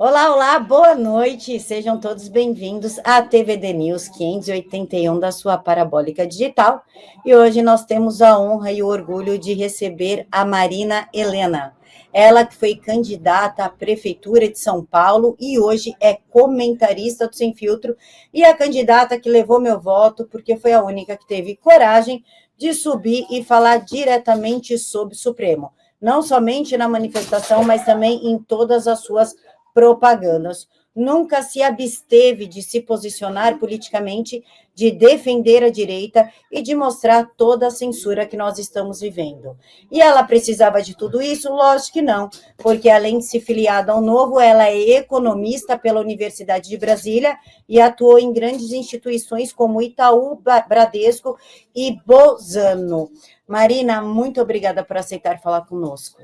Olá, olá, boa noite, sejam todos bem-vindos à TVD News 581 da sua Parabólica Digital. E hoje nós temos a honra e o orgulho de receber a Marina Helena. Ela que foi candidata à Prefeitura de São Paulo e hoje é comentarista do Sem Filtro e a candidata que levou meu voto porque foi a única que teve coragem de subir e falar diretamente sobre o Supremo. Não somente na manifestação, mas também em todas as suas propagandas. Nunca se absteve de se posicionar politicamente, de defender a direita e de mostrar toda a censura que nós estamos vivendo. E ela precisava de tudo isso? Lógico que não, porque além de se filiar ao Novo, ela é economista pela Universidade de Brasília e atuou em grandes instituições como Itaú, Bradesco e Bozano. Marina, muito obrigada por aceitar falar conosco.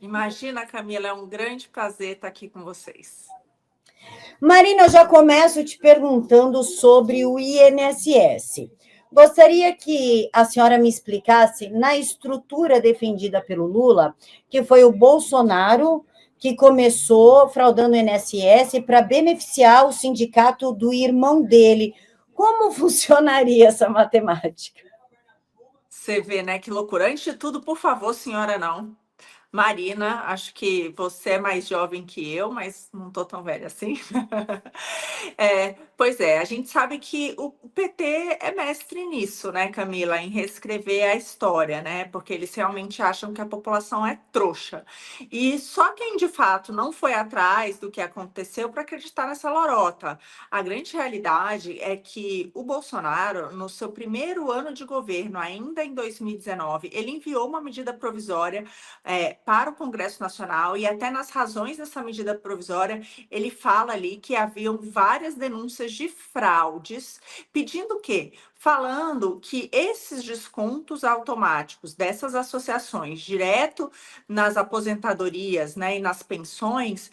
Imagina, Camila, é um grande prazer estar aqui com vocês. Marina, eu já começo te perguntando sobre o INSS. Gostaria que a senhora me explicasse, na estrutura defendida pelo Lula, que foi o Bolsonaro que começou fraudando o INSS para beneficiar o sindicato do irmão dele. Como funcionaria essa matemática? Você vê, né? Que loucura. Antes de tudo, por favor, senhora, não. Marina, acho que você é mais jovem que eu, mas não estou tão velha assim. Pois é, a gente sabe que o PT é mestre nisso, né, Camila, em reescrever a história, né? Porque eles realmente acham que a população é trouxa. E só quem de fato não foi atrás do que aconteceu para acreditar nessa lorota. A grande realidade é que o Bolsonaro, no seu primeiro ano de governo, ainda em 2019, ele enviou uma medida provisória para o Congresso Nacional e até nas razões dessa medida provisória ele fala ali que haviam várias denúncias de fraudes, pedindo o quê? Falando que esses descontos automáticos dessas associações, direto nas aposentadorias, né, e nas pensões,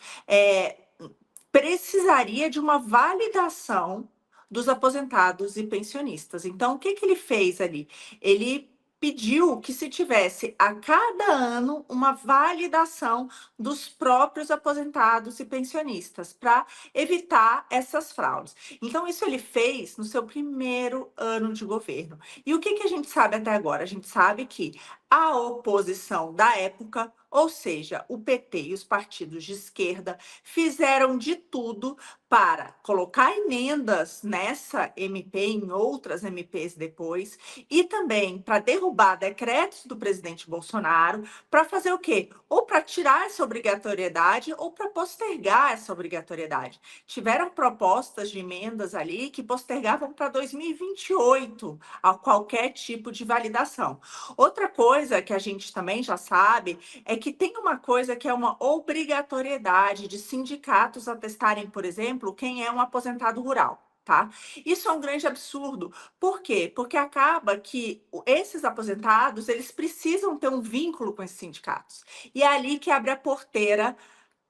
precisaria de uma validação dos aposentados e pensionistas. Então, o que que ele fez ali? Ele pediu que se tivesse a cada ano uma validação dos próprios aposentados e pensionistas para evitar essas fraudes. Então, isso ele fez no seu primeiro ano de governo. E o que que a gente sabe até agora? A gente sabe que a oposição da época, ou seja, o PT e os partidos de esquerda, fizeram de tudo para colocar emendas nessa MP, em outras MPs depois, e também para derrubar decretos do presidente Bolsonaro, para fazer o quê? Ou para tirar essa obrigatoriedade ou para postergar essa obrigatoriedade. Tiveram propostas de emendas ali que postergavam para 2028 a qualquer tipo de validação. Outra coisa que a gente também já sabe é que tem uma coisa que é uma obrigatoriedade de sindicatos atestarem, por exemplo, quem é um aposentado rural. Tá? Isso é um grande absurdo. Por quê? Porque acaba que esses aposentados, eles precisam ter um vínculo com esses sindicatos. E é ali que abre a porteira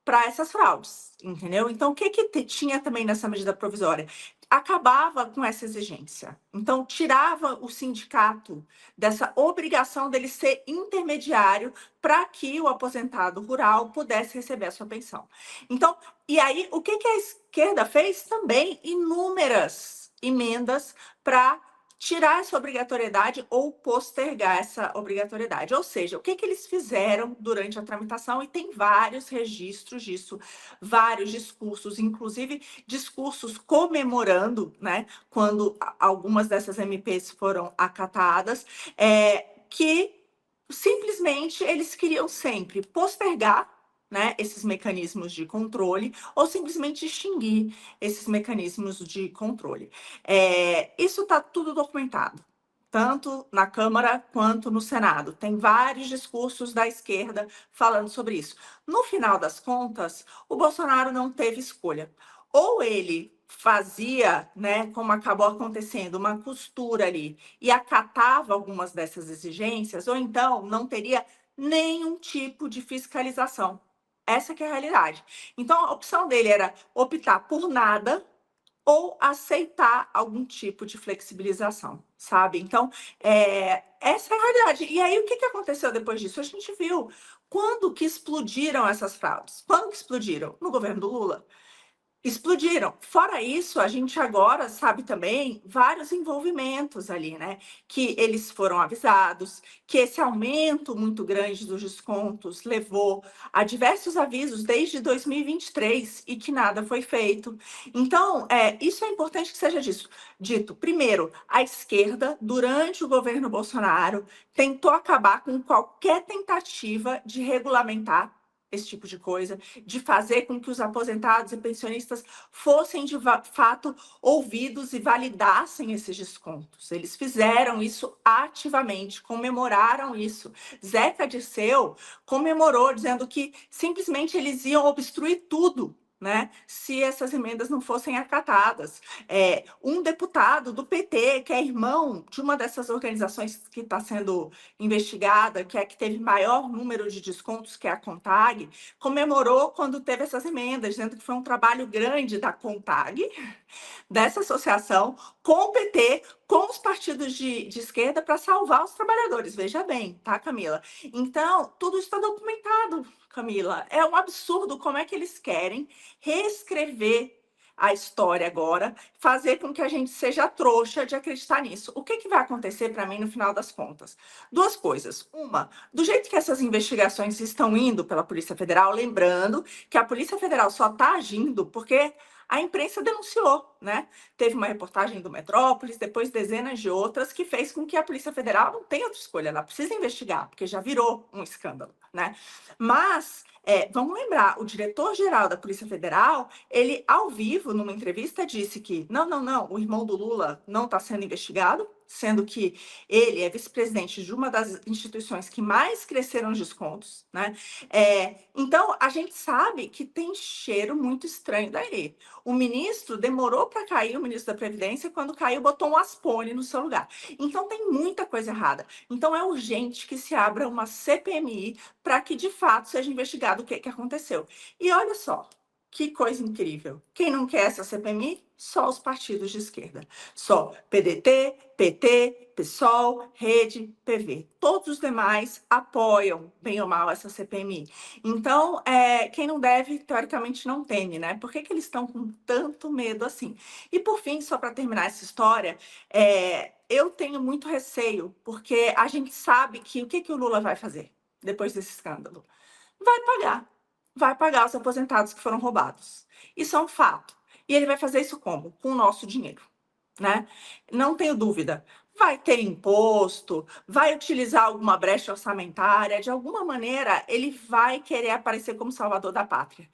para essas fraudes, entendeu? Então, o que que tinha também nessa medida provisória? Acabava com essa exigência. Então, tirava o sindicato dessa obrigação dele ser intermediário para que o aposentado rural pudesse receber a sua pensão. Então, e aí, o que que a esquerda fez? Também inúmeras emendas para tirar essa obrigatoriedade ou postergar essa obrigatoriedade. Ou seja, o que que eles fizeram durante a tramitação, e tem vários registros disso, vários discursos, inclusive discursos comemorando, né, quando algumas dessas MPs foram acatadas, que simplesmente eles queriam sempre postergar, né, esses mecanismos de controle ou simplesmente extinguir esses mecanismos de controle. Isso está tudo documentado, tanto na Câmara quanto no Senado. Tem vários discursos da esquerda falando sobre isso. No final das contas, o Bolsonaro não teve escolha. Ou ele fazia, né, como acabou acontecendo, uma costura ali e acatava algumas dessas exigências, ou então não teria nenhum tipo de fiscalização. Essa que é a realidade. Então, a opção dele era optar por nada ou aceitar algum tipo de flexibilização, sabe? Então, essa é a realidade. E aí, o que que aconteceu depois disso? A gente viu Quando que explodiram essas fraudes? Quando que explodiram? No governo do Lula. Explodiram. Fora isso, a gente agora sabe também vários envolvimentos ali, né? Que eles foram avisados, que esse aumento muito grande dos descontos levou a diversos avisos desde 2023 e que nada foi feito. Então, isso é importante que seja dito. Primeiro, a esquerda, durante o governo Bolsonaro, tentou acabar com qualquer tentativa de regulamentar esse tipo de coisa, de fazer com que os aposentados e pensionistas fossem de fato ouvidos e validassem esses descontos. Eles fizeram isso ativamente, comemoraram isso. Zeca Dirceu comemorou, dizendo que simplesmente eles iam obstruir tudo, né, se essas emendas não fossem acatadas. Um deputado do PT, que é irmão de uma dessas organizações que está sendo investigada, que é a que teve maior número de descontos, que é a CONTAG, comemorou quando teve essas emendas, dizendo que foi um trabalho grande da CONTAG, dessa associação, com o PT, com os partidos de esquerda, para salvar os trabalhadores. Veja bem, tá, Camila? Então, tudo está documentado, Camila. É um absurdo como é que eles querem reescrever a história agora, fazer com que a gente seja trouxa de acreditar nisso. O que vai acontecer para mim no final das contas? Duas coisas. Uma, do jeito que essas investigações estão indo pela Polícia Federal, lembrando que a Polícia Federal só está agindo porque a imprensa denunciou, né? Teve uma reportagem do Metrópolis, depois dezenas de outras, que fez com que a Polícia Federal não tenha outra escolha, ela precisa investigar, porque já virou um escândalo, né? Mas, vamos lembrar, o diretor-geral da Polícia Federal, ele, ao vivo, numa entrevista, disse que não, o irmão do Lula não está sendo investigado, sendo que ele é vice-presidente de uma das instituições que mais cresceram os descontos, né? Então, a gente sabe que tem cheiro muito estranho daí. O ministro demorou para cair, o ministro da Previdência, quando caiu, botou um Aspone no seu lugar. Então, tem muita coisa errada. Então, é urgente que se abra uma CPMI para que, de fato, seja investigado o que aconteceu. E olha só, que coisa incrível. Quem não quer essa CPMI? Só os partidos de esquerda. Só PDT, PT, PSOL, Rede, PV. Todos os demais apoiam, bem ou mal, essa CPMI. Então, quem não deve, teoricamente, não teme, né? Por que eles estão com tanto medo assim? E, por fim, só para terminar essa história, eu tenho muito receio, porque a gente sabe que o que o Lula vai fazer depois desse escândalo? Vai pagar. Vai pagar os aposentados que foram roubados. Isso é um fato. E ele vai fazer isso como? Com o nosso dinheiro, né? Não tenho dúvida. Vai ter imposto, vai utilizar alguma brecha orçamentária, de alguma maneira ele vai querer aparecer como salvador da pátria.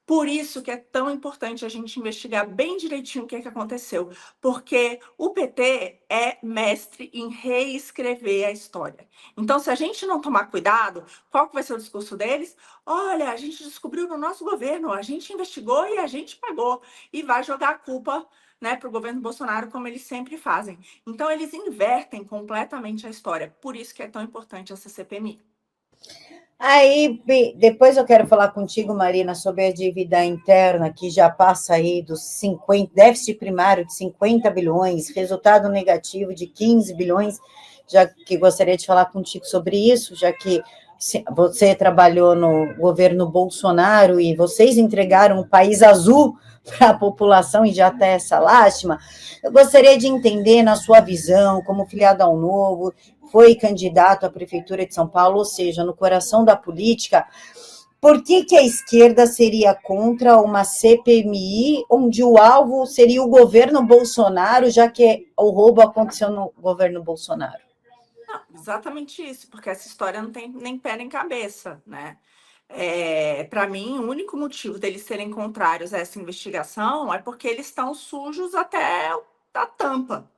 Por isso que é tão importante a gente investigar bem direitinho o que aconteceu, porque o PT é mestre em reescrever a história. Então, se a gente não tomar cuidado, qual que vai ser o discurso deles? Olha, a gente descobriu no nosso governo, a gente investigou e a gente pagou. E vai jogar a culpa, né, para o governo Bolsonaro, como eles sempre fazem. Então, eles invertem completamente a história. Por isso que é tão importante essa CPMI. Aí, depois eu quero falar contigo, Marina, sobre a dívida interna, que já passa aí dos 50, déficit primário de 50 bilhões, resultado negativo de 15 bilhões, já que gostaria de falar contigo sobre isso, já que você trabalhou no governo Bolsonaro e vocês entregaram um país azul para a população e já até essa lástima. Eu gostaria de entender, na sua visão, como filiado ao Novo, foi candidato à Prefeitura de São Paulo, ou seja, no coração da política, por que a esquerda seria contra uma CPMI onde o alvo seria o governo Bolsonaro, já que o roubo aconteceu no governo Bolsonaro? Não, exatamente isso, porque essa história não tem nem pé nem cabeça, né? Para mim, o único motivo deles serem contrários a essa investigação é porque eles estão sujos até a tampa,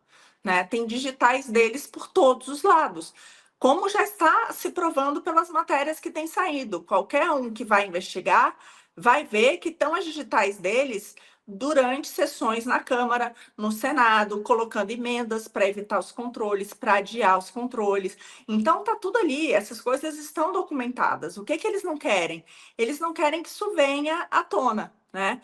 né? Tem digitais deles por todos os lados, como já está se provando pelas matérias que têm saído. Qualquer um que vai investigar vai ver que estão as digitais deles durante sessões na Câmara, no Senado, colocando emendas para evitar os controles, para adiar os controles. Então tá tudo ali, essas coisas estão documentadas. O que eles não querem? Eles não querem que isso venha à tona, né?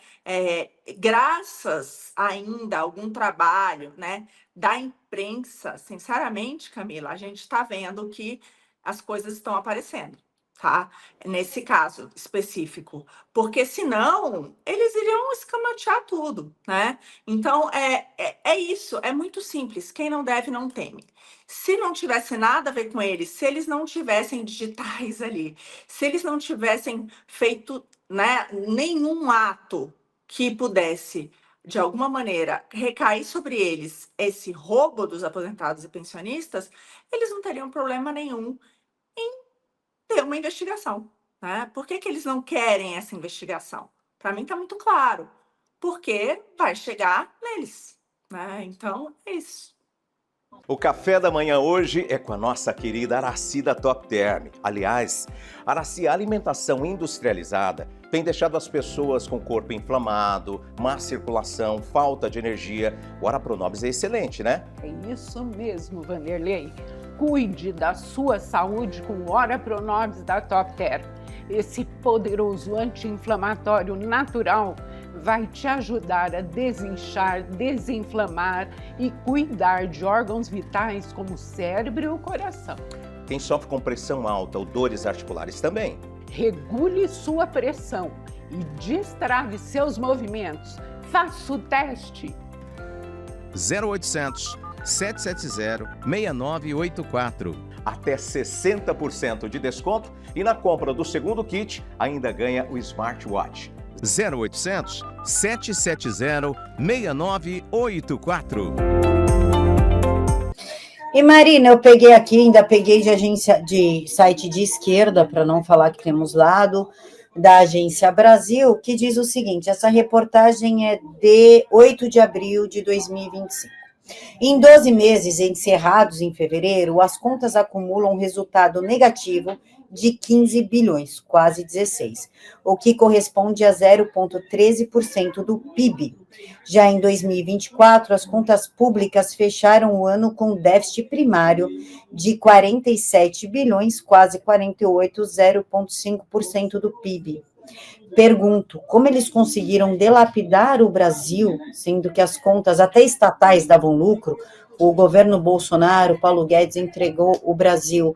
Graças ainda a algum trabalho, né, da imprensa, sinceramente, Camila, a gente está vendo que as coisas estão aparecendo. tá? Nesse caso específico, porque senão eles iriam escamotear tudo, né? Então é isso, é muito simples. Quem não deve não teme. Se não tivesse nada a ver com eles, se eles não tivessem digitais ali, se eles não tivessem feito, né, nenhum ato que pudesse de alguma maneira recair sobre eles esse roubo dos aposentados e pensionistas, eles não teriam problema nenhum ter uma investigação, né? Por que que eles não querem essa investigação? Para mim está muito claro, porque vai chegar neles, né? Então é isso. O café da manhã hoje é com a nossa querida Araci da Top Term. Aliás, Araci, a alimentação industrializada tem deixado as pessoas com o corpo inflamado, má circulação, falta de energia. O Ora Pronobis é excelente, né? É isso mesmo, Vanderlei. Cuide da sua saúde com o Ora Pronobis da Top Term. Esse poderoso anti-inflamatório natural vai te ajudar a desinchar, desinflamar e cuidar de órgãos vitais como o cérebro e o coração. Quem sofre com pressão alta ou dores articulares também. Regule sua pressão e destrave seus movimentos. Faça o teste. 0800 770 6984. Até 60% de desconto e na compra do segundo kit ainda ganha o smartwatch. 0800 770 6984. E Marina, eu peguei aqui, ainda peguei de agência de site de esquerda, para não falar que temos lado, da Agência Brasil, que diz o seguinte: essa reportagem é de 8 de abril de 2025. Em 12 meses encerrados em fevereiro, as contas acumulam um resultado negativo de 15 bilhões, quase 16, o que corresponde a 0,13% do PIB. Já em 2024, as contas públicas fecharam o ano com déficit primário de 47 bilhões, quase 48, 0,5% do PIB. Pergunto, como eles conseguiram dilapidar o Brasil, sendo que as contas até estatais davam lucro? O governo Bolsonaro, Paulo Guedes, entregou o Brasil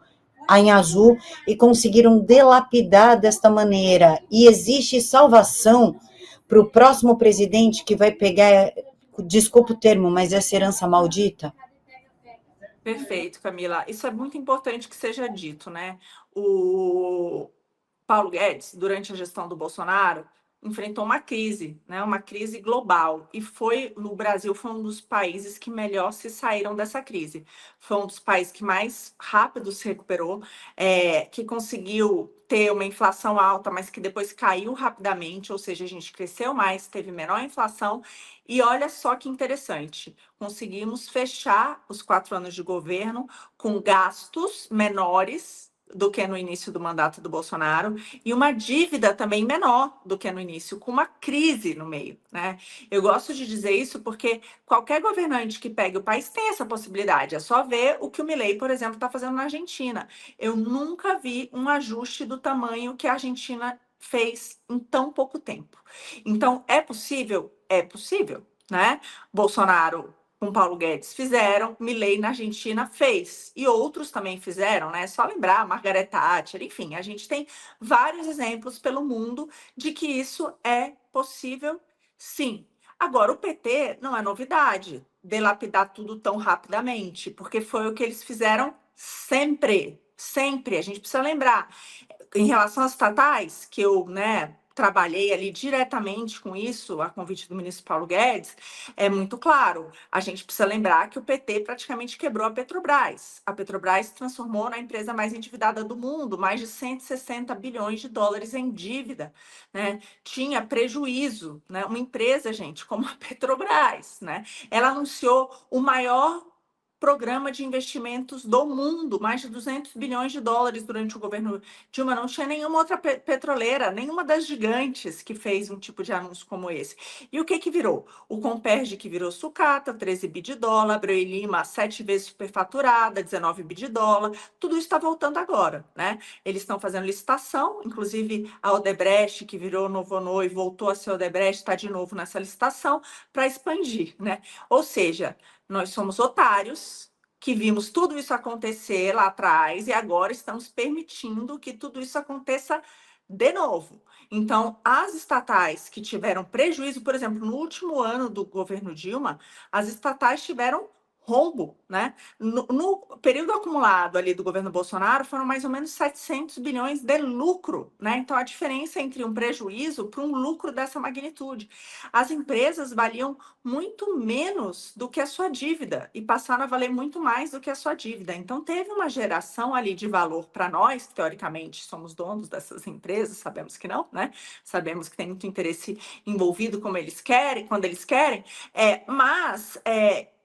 em azul e conseguiram dilapidar desta maneira. E existe salvação para o próximo presidente que vai pegar, desculpa o termo, mas essa herança maldita? Perfeito, Camila. Isso é muito importante que seja dito, né? O Paulo Guedes, durante a gestão do Bolsonaro, enfrentou uma crise, né? Uma crise global. E no Brasil foi um dos países que melhor se saíram dessa crise. Foi um dos países que mais rápido se recuperou, que conseguiu ter uma inflação alta, mas que depois caiu rapidamente, ou seja, a gente cresceu mais, teve menor inflação. E olha só que interessante, conseguimos fechar os 4 anos de governo com gastos menores do que no início do mandato do Bolsonaro e uma dívida também menor do que no início, com uma crise no meio, né? Eu gosto de dizer isso porque qualquer governante que pegue o país tem essa possibilidade. É só ver o que o Milei, por exemplo, está fazendo na Argentina. Eu nunca vi um ajuste do tamanho que a Argentina fez em tão pouco tempo. Então, é possível? É possível, né? Bolsonaro com Paulo Guedes fizeram, Milei na Argentina fez, e outros também fizeram, né? Só lembrar, Margaret Thatcher, enfim, a gente tem vários exemplos pelo mundo de que isso é possível, sim. Agora, o PT não é novidade, dilapidar tudo tão rapidamente, porque foi o que eles fizeram sempre, sempre. A gente precisa lembrar, em relação às estatais, que eu, né, trabalhei ali diretamente com isso, a convite do ministro Paulo Guedes, é muito claro. A gente precisa lembrar que o PT praticamente quebrou a Petrobras. A Petrobras se transformou na empresa mais endividada do mundo, mais de 160 bilhões de dólares em dívida, né? Tinha prejuízo, né? Uma empresa, gente, como a Petrobras, né? Ela anunciou o maior programa de investimentos do mundo, mais de 200 bilhões de dólares durante o governo Dilma. Não tinha nenhuma outra petroleira, nenhuma das gigantes que fez um tipo de anúncio como esse. E o que que virou? O Comperj, que virou sucata, 13 bi de dólar, Abreu e Lima, 7 vezes superfaturada, 19 bi de dólar. Tudo isso está voltando agora, né? Eles estão fazendo licitação, inclusive a Odebrecht, que virou Novonô e voltou a ser Odebrecht, está de novo nessa licitação para expandir, né? Ou seja, nós somos otários que vimos tudo isso acontecer lá atrás e agora estamos permitindo que tudo isso aconteça de novo. Então, as estatais que tiveram prejuízo, por exemplo, no último ano do governo Dilma, as estatais tiveram rombo, né? No período acumulado ali do governo Bolsonaro, foram mais ou menos 700 bilhões de lucro, né? Então, a diferença entre um prejuízo para um lucro dessa magnitude. As empresas valiam muito menos do que a sua dívida e passaram a valer muito mais do que a sua dívida. Então, teve uma geração ali de valor para nós, que teoricamente somos donos dessas empresas, sabemos que não, né? Sabemos que tem muito interesse envolvido como eles querem, quando eles querem, mas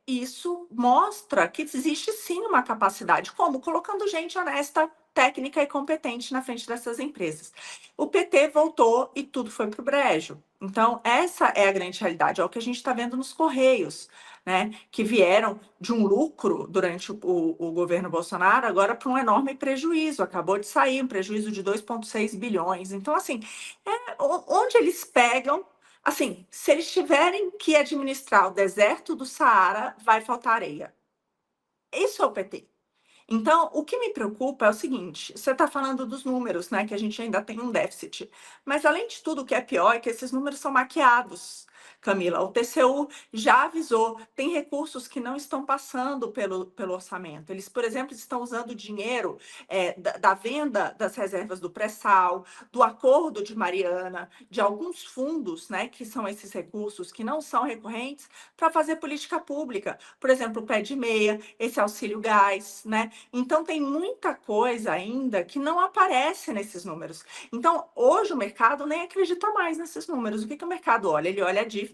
isso mostra que existe sim uma capacidade, como colocando gente honesta, técnica e competente na frente dessas empresas. O PT voltou e tudo foi para o brejo. Então, essa é a grande realidade, é o que a gente está vendo nos Correios, né? Que vieram de um lucro durante o governo Bolsonaro, agora para um enorme prejuízo. Acabou de sair um prejuízo de 2,6 bilhões. Então, assim, onde eles pegam. Assim, se eles tiverem que administrar o deserto do Saara, vai faltar areia. Isso é o PT. Então, o que me preocupa é o seguinte: você está falando dos números, né? Que a gente ainda tem um déficit. Mas, além de tudo, o que é pior é que esses números são maquiados. Camila, o TCU já avisou, tem recursos que não estão passando pelo orçamento. Eles, por exemplo, estão usando dinheiro da venda das reservas do pré-sal, do acordo de Mariana, de alguns fundos, né, que são esses recursos que não são recorrentes, para fazer política pública. Por exemplo, o pé de meia, esse auxílio gás, né? Então, tem muita coisa ainda que não aparece nesses números. Então, hoje o mercado nem acredita mais nesses números. O que o mercado olha? Ele olha a dívida.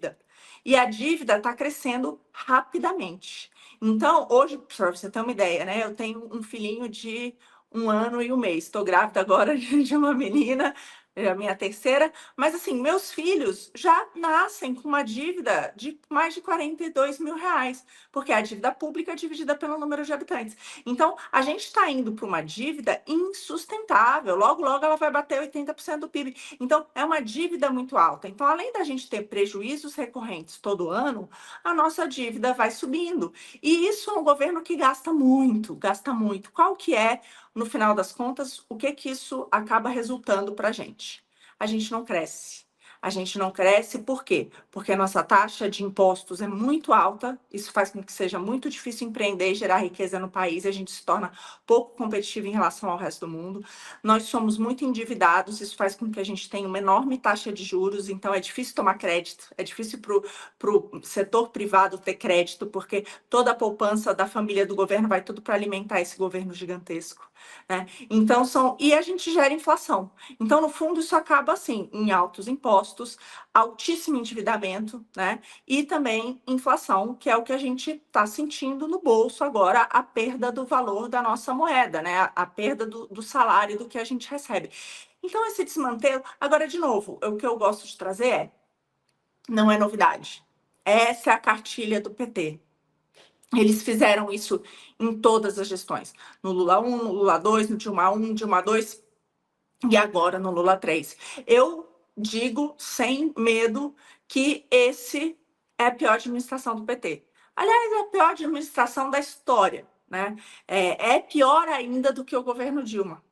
E a dívida está crescendo rapidamente. Então, hoje, para você ter uma ideia, né? Eu tenho um filhinho de 1 ano e 1 mês. Estou grávida agora de uma menina, é a minha terceira. Mas, assim, meus filhos já nascem com uma dívida de mais de 42 mil reais, porque a dívida pública é dividida pelo número de habitantes. Então, a gente está indo para uma dívida insustentável. Logo, logo, ela vai bater 80% do PIB. Então, é uma dívida muito alta. Então, além da gente ter prejuízos recorrentes todo ano, a nossa dívida vai subindo. E isso é um governo que gasta muito, gasta muito. Qual que é, no final das contas, o que isso acaba resultando para a gente? A gente não cresce. A gente não cresce por quê? Porque a nossa taxa de impostos é muito alta, isso faz com que seja muito difícil empreender e gerar riqueza no país, e a gente se torna pouco competitivo em relação ao resto do mundo. Nós somos muito endividados, isso faz com que a gente tenha uma enorme taxa de juros, então é difícil tomar crédito, é difícil para o setor privado ter crédito, porque toda a poupança da família do governo vai tudo para alimentar esse governo gigantesco, né? Então, e a gente gera inflação. Então, no fundo, isso acaba assim, em altos impostos, altíssimo endividamento, né? E também inflação, que é o que a gente está sentindo no bolso agora, a perda do valor da nossa moeda, né? A perda do salário do que a gente recebe. Então, esse desmantelo. Agora, de novo, o que eu gosto de trazer não é novidade. Essa é a cartilha do PT. Eles fizeram isso em todas as gestões. No Lula 1, no Lula 2, no Dilma 1, Dilma 2 e agora no Lula 3. Eu digo sem medo que esse é a pior administração do PT. Aliás, é a pior administração da história, né? É pior ainda do que o governo Dilma.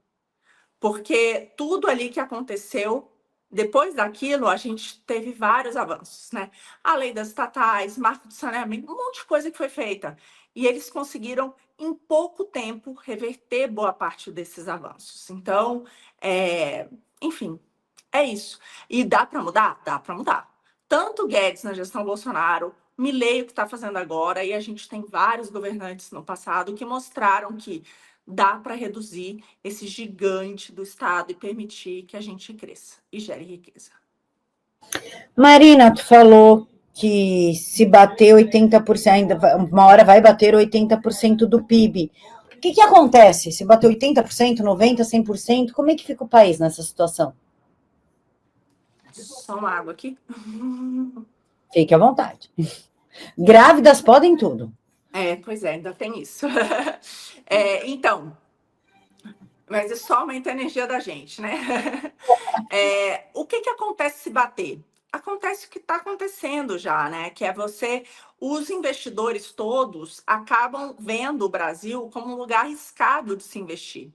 Porque tudo ali que aconteceu, depois daquilo, a gente teve vários avanços, né? A lei das estatais, marco de saneamento, um monte de coisa que foi feita. E eles conseguiram, em pouco tempo, reverter boa parte desses avanços. Então, enfim, é isso. E dá para mudar? Dá para mudar. Tanto Guedes na gestão Bolsonaro, Milei o que está fazendo agora, e a gente tem vários governantes no passado que mostraram que dá para reduzir esse gigante do Estado e permitir que a gente cresça e gere riqueza. Marina, tu falou que se bater 80%, uma hora vai bater 80% do PIB. O que acontece? Se bater 80%, 90%, 100%, como é que fica o país nessa situação? Só uma água aqui. Fique à vontade. Grávidas podem tudo. Pois é, ainda tem isso. Então, mas isso só aumenta a energia da gente, né? O que acontece se bater? acontece o que está acontecendo já, né? Que é os investidores todos acabam vendo o Brasil como um lugar arriscado de se investir.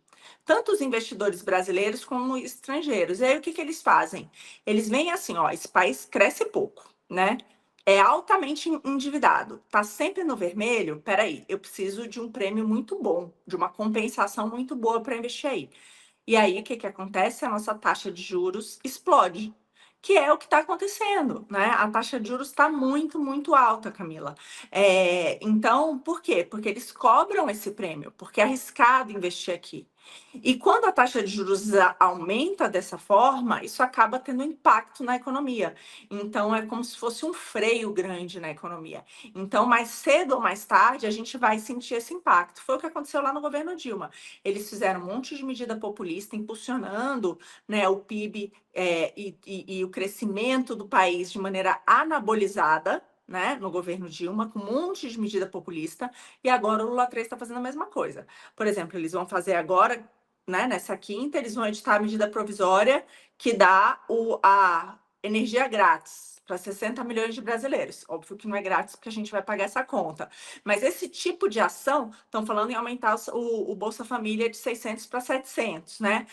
Tanto os investidores brasileiros como estrangeiros. E aí o que eles fazem? Eles veem assim, ó, esse país cresce pouco, né? É altamente endividado, tá sempre no vermelho. Peraí, eu preciso de um prêmio muito bom, de uma compensação muito boa para investir aí. E aí, o que acontece? A nossa taxa de juros explode, que é o que está acontecendo, né? A taxa de juros está muito, muito alta, Camila. Então, por quê? Porque eles cobram esse prêmio, porque é arriscado investir aqui. E quando a taxa de juros aumenta dessa forma, isso acaba tendo impacto na economia. Então, é como se fosse um freio grande na economia. Então, mais cedo ou mais tarde, a gente vai sentir esse impacto. Foi o que aconteceu lá no governo Dilma. Eles fizeram um monte de medida populista, impulsionando, né, o PIB e o crescimento do país de maneira anabolizada, né, no governo Dilma, com um monte de medida populista, e agora o Lula 3 está fazendo a mesma coisa. Por exemplo, eles vão fazer agora, né, nessa quinta, eles vão editar a medida provisória que dá a energia grátis para 60 milhões de brasileiros. Óbvio que não é grátis, porque a gente vai pagar essa conta. Mas esse tipo de ação, estão falando em aumentar o Bolsa Família de 600 para 700, né?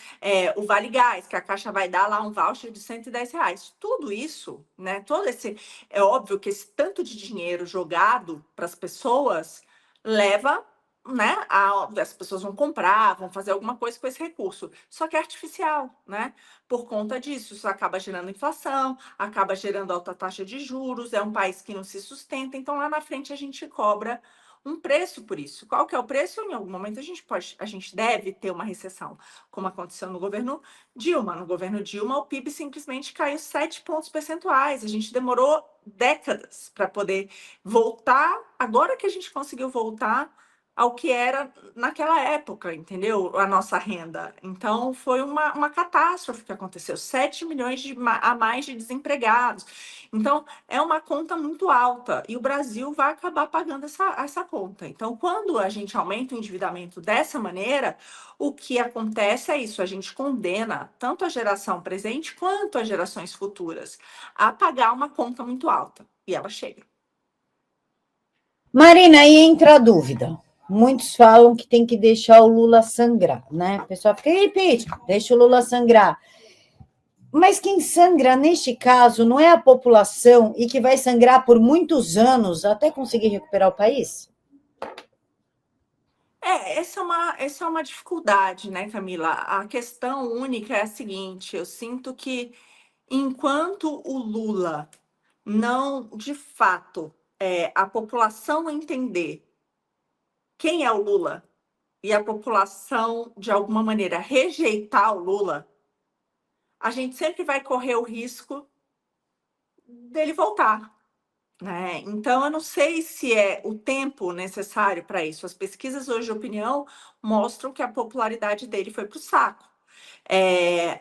O Vale Gás, que a Caixa vai dar lá um voucher de R$ 110. Tudo isso, né? Todo esse... É óbvio que esse tanto de dinheiro jogado para as pessoas leva, né? As pessoas vão comprar, vão fazer alguma coisa com esse recurso. Só que é artificial, né? Por conta disso, isso acaba gerando inflação, acaba gerando alta taxa de juros, é um país que não se sustenta, então lá na frente a gente cobra um preço por isso. Qual que é o preço? Em algum momento a gente deve ter uma recessão, como aconteceu no governo Dilma. No governo Dilma, o PIB simplesmente caiu 7 pontos percentuais. A gente demorou décadas para poder voltar. Agora que a gente conseguiu voltar ao que era naquela época, entendeu? A nossa renda. Então, foi uma catástrofe que aconteceu. 7 milhões a mais de desempregados. Então, é uma conta muito alta e o Brasil vai acabar pagando essa conta. Então, quando a gente aumenta o endividamento dessa maneira, o que acontece é isso, a gente condena tanto a geração presente quanto as gerações futuras a pagar uma conta muito alta. E ela chega. Marina, aí entra a dúvida. Muitos falam que tem que deixar o Lula sangrar, né? O pessoal fica, ei, Pete, deixa o Lula sangrar. Mas quem sangra, neste caso, não é a população e que vai sangrar por muitos anos até conseguir recuperar o país? Essa é uma dificuldade, né, Camila? A questão única é a seguinte: eu sinto que enquanto o Lula não, de fato, a população entender quem é o Lula e a população, de alguma maneira, rejeitar o Lula, a gente sempre vai correr o risco dele voltar, né? Então, eu não sei se é o tempo necessário para isso. As pesquisas hoje de opinião mostram que a popularidade dele foi para o saco.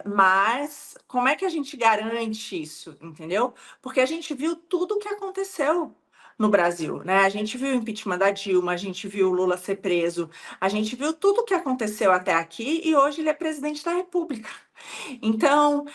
Mas como é que a gente garante isso, entendeu? Porque a gente viu tudo o que aconteceu no Brasil, né? A gente viu o impeachment da Dilma, a gente viu o Lula ser preso, a gente viu tudo o que aconteceu até aqui e hoje ele é presidente da República. Então,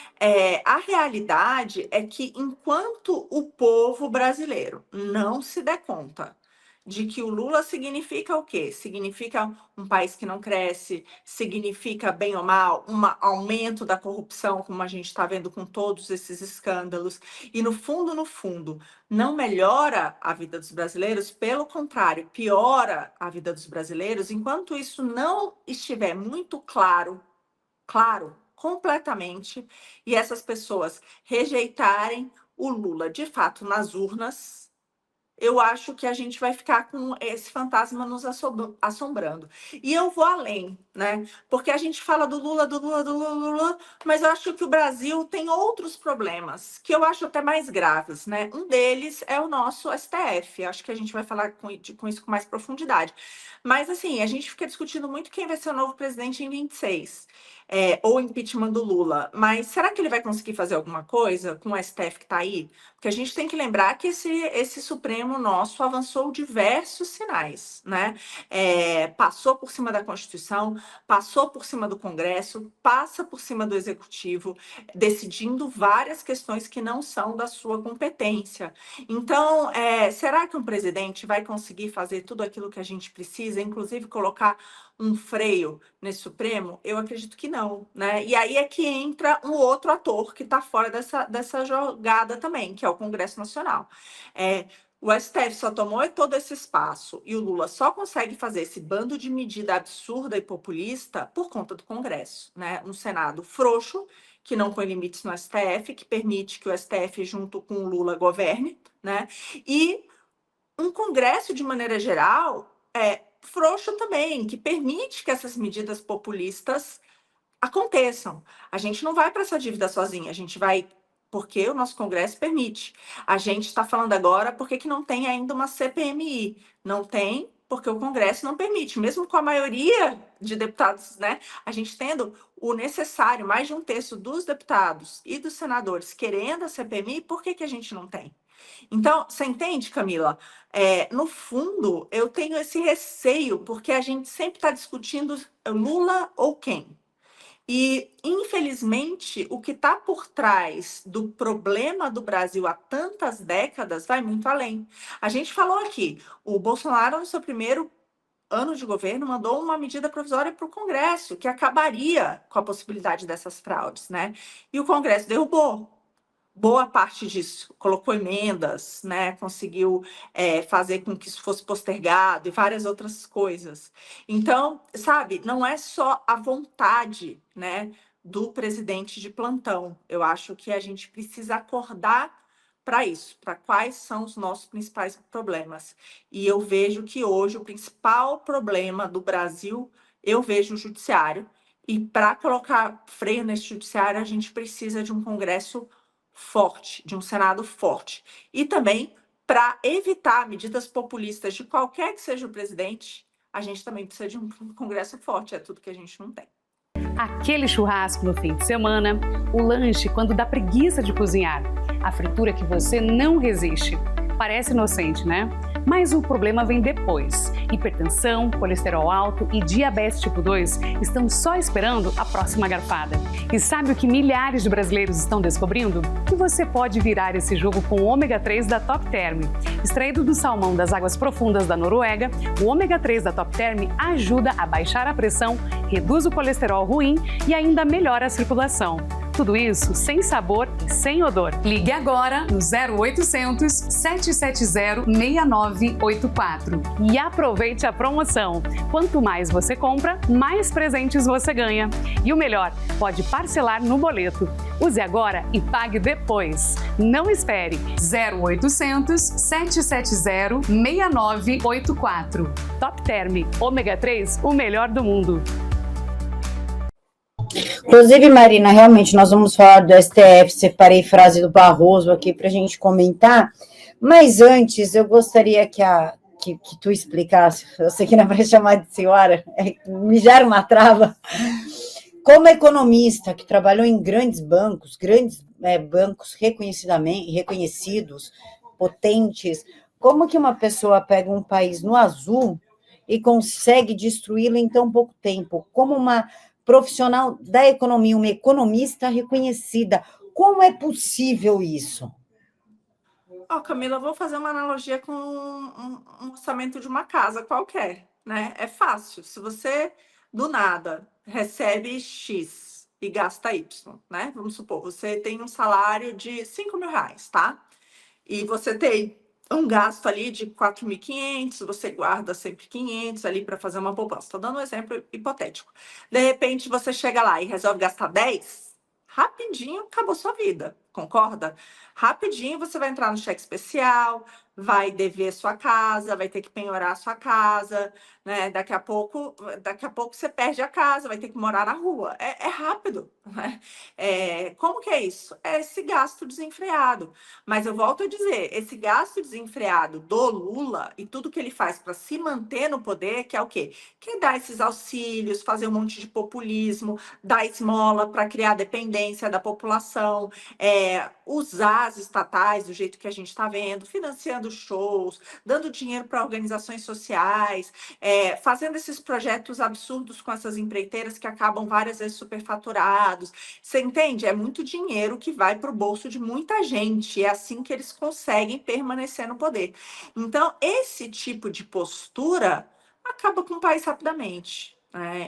a realidade é que enquanto o povo brasileiro não se der conta de que o Lula significa o quê? Significa um país que não cresce, significa, bem ou mal, um aumento da corrupção, como a gente está vendo com todos esses escândalos, e no fundo, não melhora a vida dos brasileiros, pelo contrário, piora a vida dos brasileiros, enquanto isso não estiver muito claro, completamente, e essas pessoas rejeitarem o Lula de fato nas urnas, eu acho que a gente vai ficar com esse fantasma nos assombrando. E eu vou além, né? Porque a gente fala do Lula, do Lula, do Lula, do Lula, mas eu acho que o Brasil tem outros problemas, que eu acho até mais graves, né? Um deles é o nosso STF. Acho que a gente vai falar com isso com mais profundidade. Mas, assim, a gente fica discutindo muito quem vai ser o novo presidente em 26. ou impeachment do Lula. Mas será que ele vai conseguir fazer alguma coisa com o STF que está aí? Porque a gente tem que lembrar que esse Supremo nosso avançou diversos sinais, né? Passou por cima da Constituição, passou por cima do Congresso, passa por cima do Executivo, decidindo várias questões que não são da sua competência. Então, será que um presidente vai conseguir fazer tudo aquilo que a gente precisa, inclusive colocar um freio nesse Supremo? Eu acredito que não, né? E aí é que entra um outro ator que está fora dessa jogada também, que é o Congresso Nacional. O STF só tomou todo esse espaço e o Lula só consegue fazer esse bando de medida absurda e populista por conta do Congresso, né? Um Senado frouxo, que não põe limites no STF, que permite que o STF, junto com o Lula, governe, né? E um Congresso, de maneira geral, frouxo também, que permite que essas medidas populistas aconteçam. A gente não vai para essa dívida sozinha, a gente vai porque o nosso Congresso permite. A gente está falando agora porque que não tem ainda uma CPMI. Não tem porque o Congresso não permite. Mesmo com a maioria de deputados, né, a gente tendo o necessário, mais de 1/3 dos deputados e dos senadores querendo a CPMI, por que a gente não tem? Então, você entende, Camila? No fundo, eu tenho esse receio, porque a gente sempre está discutindo Lula ou quem. E, infelizmente, o que está por trás do problema do Brasil há tantas décadas vai muito além. A gente falou aqui, o Bolsonaro, no seu primeiro ano de governo, mandou uma medida provisória para o Congresso, que acabaria com a possibilidade dessas fraudes, né? E o Congresso derrubou boa parte disso, colocou emendas, né? Conseguiu fazer com que isso fosse postergado e várias outras coisas. Então, sabe, não é só a vontade, né, do presidente de plantão. Eu acho que a gente precisa acordar para isso, para quais são os nossos principais problemas. E eu vejo que hoje o principal problema do Brasil, eu vejo o judiciário. E para colocar freio nesse judiciário, a gente precisa de um Congresso forte, de um Senado forte. E também, para evitar medidas populistas de qualquer que seja o presidente, a gente também precisa de um Congresso forte, é tudo que a gente não tem. Aquele churrasco no fim de semana, o lanche quando dá preguiça de cozinhar, a fritura que você não resiste. Parece inocente, né? Mas o problema vem depois. Hipertensão, colesterol alto e diabetes tipo 2 estão só esperando a próxima garfada. E sabe o que milhares de brasileiros estão descobrindo? Que você pode virar esse jogo com o ômega 3 da Top Term. Extraído do salmão das águas profundas da Noruega, o ômega 3 da Top Term ajuda a baixar a pressão, reduz o colesterol ruim e ainda melhora a circulação. Tudo isso sem sabor e sem odor. Ligue agora no 0800 770 6984 e aproveite a promoção. Quanto mais você compra, mais presentes você ganha. E o melhor, pode parcelar no boleto. Use agora e pague depois. Não espere. 0800 770 6984. Top Term, ômega 3, o melhor do mundo. Inclusive, Marina, realmente nós vamos falar do STF, separei frase do Barroso aqui para a gente comentar, mas antes eu gostaria que tu explicasse, eu sei que não vai chamar de senhora, me gera uma trava, como economista que trabalhou em grandes bancos reconhecidos, potentes, como que uma pessoa pega um país no azul e consegue destruí-lo em tão pouco tempo? Como uma profissional da economia, uma economista reconhecida. Como é possível isso? Camila, eu vou fazer uma analogia com um orçamento de uma casa qualquer, né? É fácil. Se você, do nada, recebe X e gasta Y, né? Vamos supor, você tem um salário de 5 mil reais, tá? E você tem um gasto ali de 4.500, você guarda sempre 500 ali para fazer uma poupança. Estou dando um exemplo hipotético. De repente, você chega lá e resolve gastar 10, rapidinho acabou sua vida, concorda? Rapidinho você vai entrar no cheque especial, vai dever sua casa, vai ter que penhorar sua casa, né? Daqui a pouco você perde a casa, vai ter que morar na rua. É rápido, né? Como que é isso? É esse gasto desenfreado. Mas eu volto a dizer, esse gasto desenfreado do Lula e tudo que ele faz para se manter no poder, que é o quê? Que dá esses auxílios, fazer um monte de populismo, dar esmola para criar dependência da população, usar as estatais do jeito que a gente está vendo, financiando shows, dando dinheiro para organizações sociais, fazendo esses projetos absurdos com essas empreiteiras que acabam várias vezes superfaturados. Você entende? É muito dinheiro que vai para o bolso de muita gente. É assim que eles conseguem permanecer no poder. Então, esse tipo de postura acaba com o país rapidamente.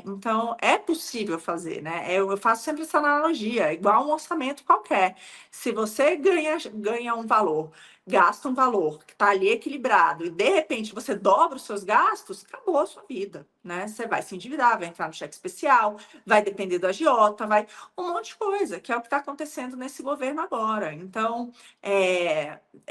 Então, é possível fazer, né? Eu faço sempre essa analogia, igual um orçamento qualquer. Se você ganha um valor, gasta um valor que está ali equilibrado e, de repente, você dobra os seus gastos, acabou a sua vida, né? Você vai se endividar, vai entrar no cheque especial, vai depender do agiota, vai um monte de coisa, que é o que está acontecendo nesse governo agora. Então,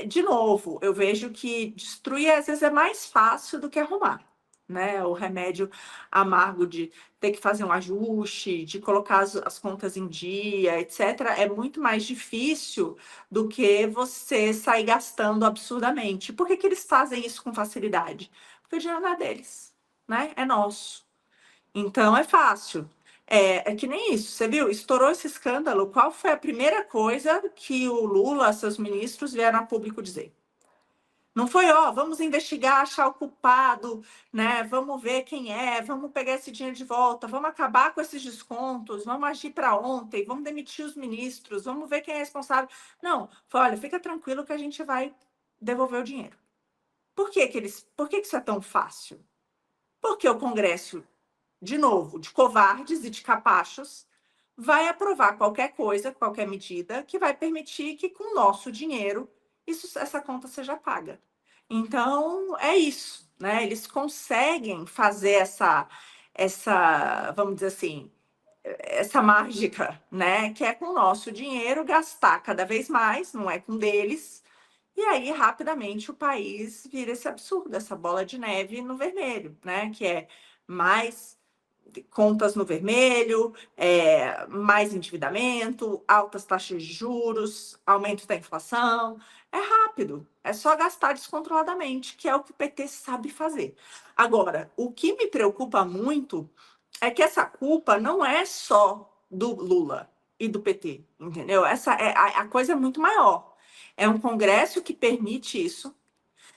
de novo, eu vejo que destruir, às vezes, é mais fácil do que arrumar. Né, o remédio amargo de ter que fazer um ajuste, de colocar as contas em dia, etc., é muito mais difícil do que você sair gastando absurdamente. Por que eles fazem isso com facilidade? Porque o dinheiro não é deles, né? É nosso. Então é fácil. É que nem isso, você viu? Estourou esse escândalo. Qual foi a primeira coisa que o Lula, seus ministros, vieram a público dizer? Não foi, vamos investigar, achar o culpado, né? Vamos ver quem vamos pegar esse dinheiro de volta, vamos acabar com esses descontos, vamos agir para ontem, vamos demitir os ministros, vamos ver quem é responsável. Não, foi, olha, fica tranquilo que a gente vai devolver o dinheiro. Por que isso é tão fácil? Porque o Congresso, de novo, de covardes e de capachos, vai aprovar qualquer coisa, qualquer medida que vai permitir que com o nosso dinheiro essa conta seja paga. Então, é isso, né? Eles conseguem fazer essa, vamos dizer assim, essa mágica, né? Que é com o nosso dinheiro gastar cada vez mais, não é com deles, e aí rapidamente o país vira esse absurdo, essa bola de neve no vermelho, né? Que é mais contas no vermelho, mais endividamento, altas taxas de juros, aumento da inflação. É rápido, é só gastar descontroladamente, que é o que o PT sabe fazer. Agora, o que me preocupa muito é que essa culpa não é só do Lula e do PT, entendeu? A coisa é muito maior. É um Congresso que permite isso.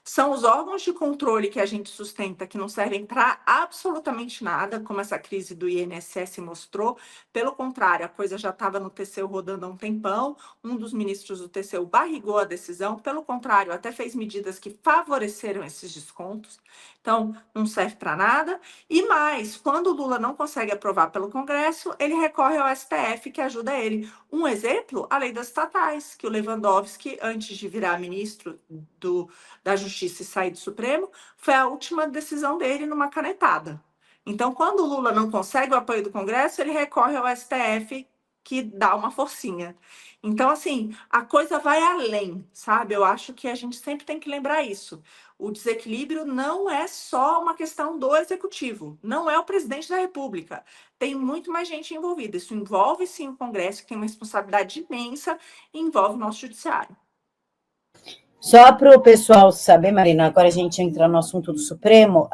São os órgãos de controle que a gente sustenta que não servem para absolutamente nada, como essa crise do INSS mostrou. Pelo contrário, a coisa já estava no TCU rodando há um tempão. Um dos ministros do TCU barrigou a decisão. Pelo contrário, até fez medidas que favoreceram esses descontos. Então, não serve para nada. E mais, quando o Lula não consegue aprovar pelo Congresso, ele recorre ao STF, que ajuda ele. Um exemplo, a lei das estatais, que o Lewandowski, antes de virar ministro da Justiça e sair do Supremo, foi a última decisão dele numa canetada. Então, quando o Lula não consegue o apoio do Congresso, ele recorre ao STF, que dá uma forcinha. Então, assim, a coisa vai além, sabe? Eu acho que a gente sempre tem que lembrar isso. O desequilíbrio não é só uma questão do executivo, não é o presidente da República. Tem muito mais gente envolvida. Isso envolve, sim, o Congresso, que tem uma responsabilidade imensa, e envolve o nosso judiciário. Só para o pessoal saber, Marina, agora a gente entra no assunto do Supremo,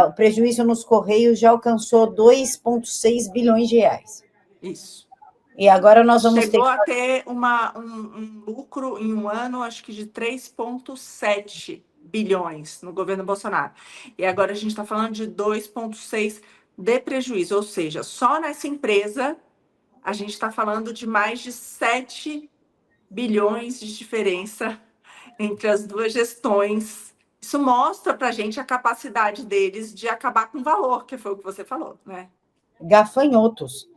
o prejuízo nos Correios já alcançou 2,6 bilhões de reais. Isso. E agora nós vamos Chegou a ter um lucro em um ano, acho que de 3,7 bilhões no governo Bolsonaro. E agora a gente está falando de 2,6 de prejuízo, ou seja, só nessa empresa a gente está falando de mais de 7 bilhões de diferença entre as duas gestões. Isso mostra para a gente a capacidade deles de acabar com valor, que foi o que você falou, né? Gafanhotos.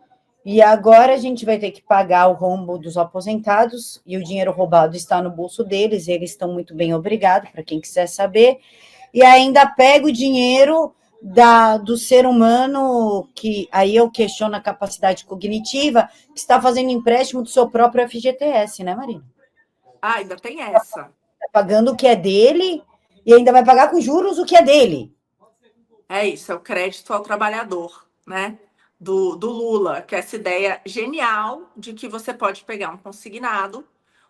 E agora a gente vai ter que pagar o rombo dos aposentados, e o dinheiro roubado está no bolso deles, eles estão muito bem obrigados, para quem quiser saber, e ainda pega o dinheiro do ser humano, que aí eu questiono a capacidade cognitiva, que está fazendo empréstimo do seu próprio FGTS, né, Marina? Ainda tem essa. Tá pagando o que é dele, e ainda vai pagar com juros o que é dele. É isso, é o crédito ao trabalhador, né? Do Lula, que é essa ideia genial de que você pode pegar um consignado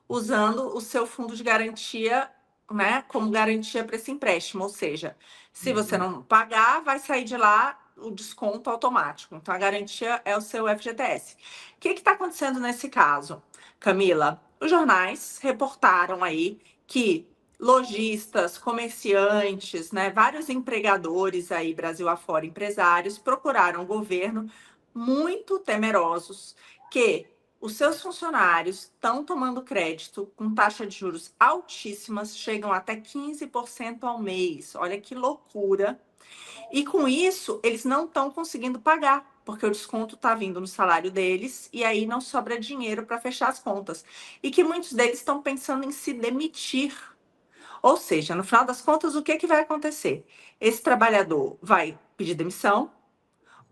usando o seu fundo de garantia, né, como garantia para esse empréstimo. Ou seja, se você não pagar, vai sair de lá o desconto automático. Então, a garantia é o seu FGTS. O que está acontecendo nesse caso, Camila? Os jornais reportaram aí que lojistas, comerciantes, né, vários empregadores aí, Brasil afora, empresários, procuraram o governo muito temerosos que os seus funcionários estão tomando crédito com taxa de juros altíssimas, chegam até 15% ao mês. Olha que loucura. E com isso, eles não estão conseguindo pagar, porque o desconto está vindo no salário deles e aí não sobra dinheiro para fechar as contas. E que muitos deles estão pensando em se demitir. Ou seja, no final das contas, o que vai acontecer? Esse trabalhador vai pedir demissão,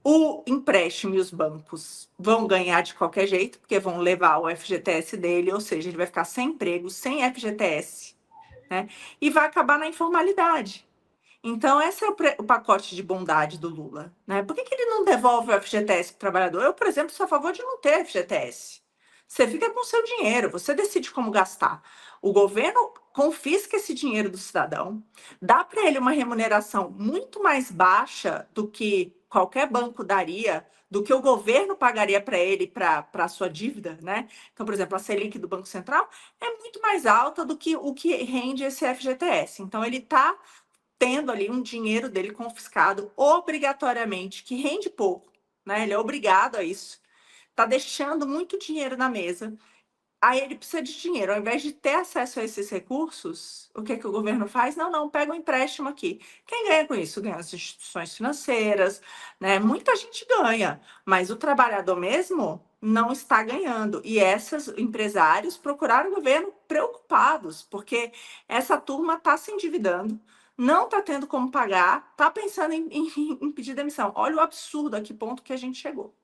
o empréstimo e os bancos vão ganhar de qualquer jeito, porque vão levar o FGTS dele, ou seja, ele vai ficar sem emprego, sem FGTS, né? E vai acabar na informalidade. Então, esse é o pacote de bondade do Lula, né? Por que ele não devolve o FGTS para o trabalhador? Eu, por exemplo, sou a favor de não ter FGTS. Você fica com o seu dinheiro, você decide como gastar. O governo confisca esse dinheiro do cidadão, dá para ele uma remuneração muito mais baixa do que qualquer banco daria, do que o governo pagaria para ele para a sua dívida, né? Então, por exemplo, a Selic do Banco Central é muito mais alta do que o que rende esse FGTS. Então, ele está tendo ali um dinheiro dele confiscado obrigatoriamente, que rende pouco, né? Ele é obrigado a isso. Está deixando muito dinheiro na mesa. Aí ele precisa de dinheiro. Ao invés de ter acesso a esses recursos, o que o governo faz? Não, pega um empréstimo aqui. Quem ganha com isso? Ganha as instituições financeiras, né? Muita gente ganha, mas o trabalhador mesmo não está ganhando. E esses empresários procuraram o governo preocupados, porque essa turma está se endividando, não está tendo como pagar, está pensando em pedir demissão. Olha o absurdo a que ponto que a gente chegou.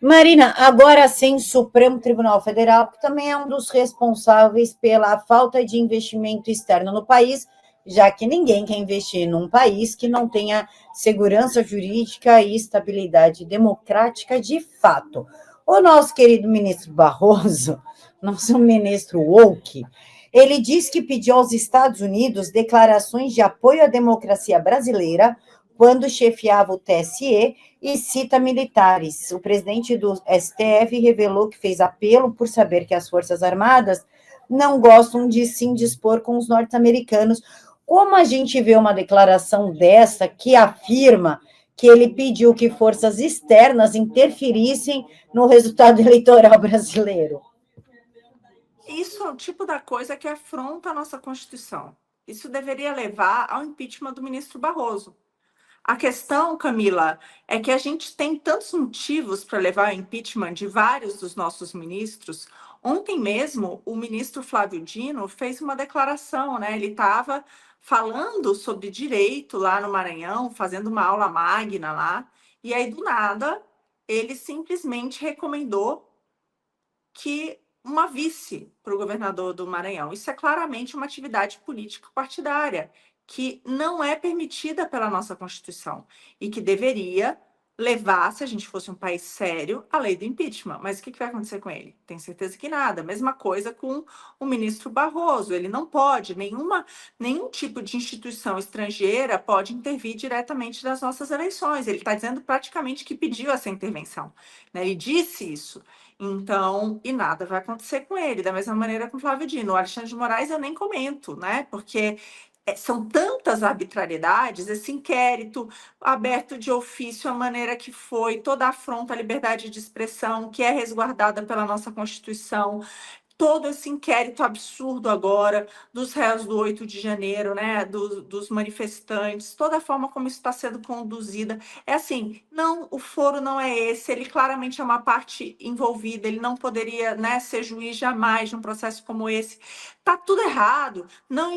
Marina, agora sim, o Supremo Tribunal Federal, que também é um dos responsáveis pela falta de investimento externo no país, já que ninguém quer investir num país que não tenha segurança jurídica e estabilidade democrática de fato. O nosso querido ministro Barroso, nosso ministro woke, ele diz que pediu aos Estados Unidos declarações de apoio à democracia brasileira quando chefiava o TSE e cita militares. O presidente do STF revelou que fez apelo por saber que as Forças Armadas não gostam de se indispor com os norte-americanos. Como a gente vê uma declaração dessa que afirma que ele pediu que forças externas interferissem no resultado eleitoral brasileiro? Isso é o tipo da coisa que afronta a nossa Constituição. Isso deveria levar ao impeachment do ministro Barroso. A questão, Camila, é que a gente tem tantos motivos para levar ao impeachment de vários dos nossos ministros. Ontem mesmo, o ministro Flávio Dino fez uma declaração, né? Ele estava falando sobre direito lá no Maranhão, fazendo uma aula magna lá, e aí, do nada, ele simplesmente recomendou que uma vice para o governador do Maranhão. Isso é claramente uma atividade político-partidária que não é permitida pela nossa Constituição e que deveria levar, se a gente fosse um país sério, a lei do impeachment. Mas o que vai acontecer com ele? Tenho certeza que nada. Mesma coisa com o ministro Barroso. Ele não pode, nenhum tipo de instituição estrangeira pode intervir diretamente nas nossas eleições. Ele está dizendo praticamente que pediu essa intervenção, né? Ele disse isso. Então, e nada vai acontecer com ele, da mesma maneira com o Flávio Dino. O Alexandre de Moraes eu nem comento, né? Porque são tantas arbitrariedades, esse inquérito aberto de ofício, a maneira que foi, toda a afronta à liberdade de expressão, que é resguardada pela nossa Constituição, todo esse inquérito absurdo agora dos réus do 8 de janeiro, né, dos manifestantes, toda a forma como isso está sendo conduzida. É assim, não, o foro não é esse, ele claramente é uma parte envolvida, ele não poderia, né, ser juiz jamais num processo como esse. tá tudo errado, não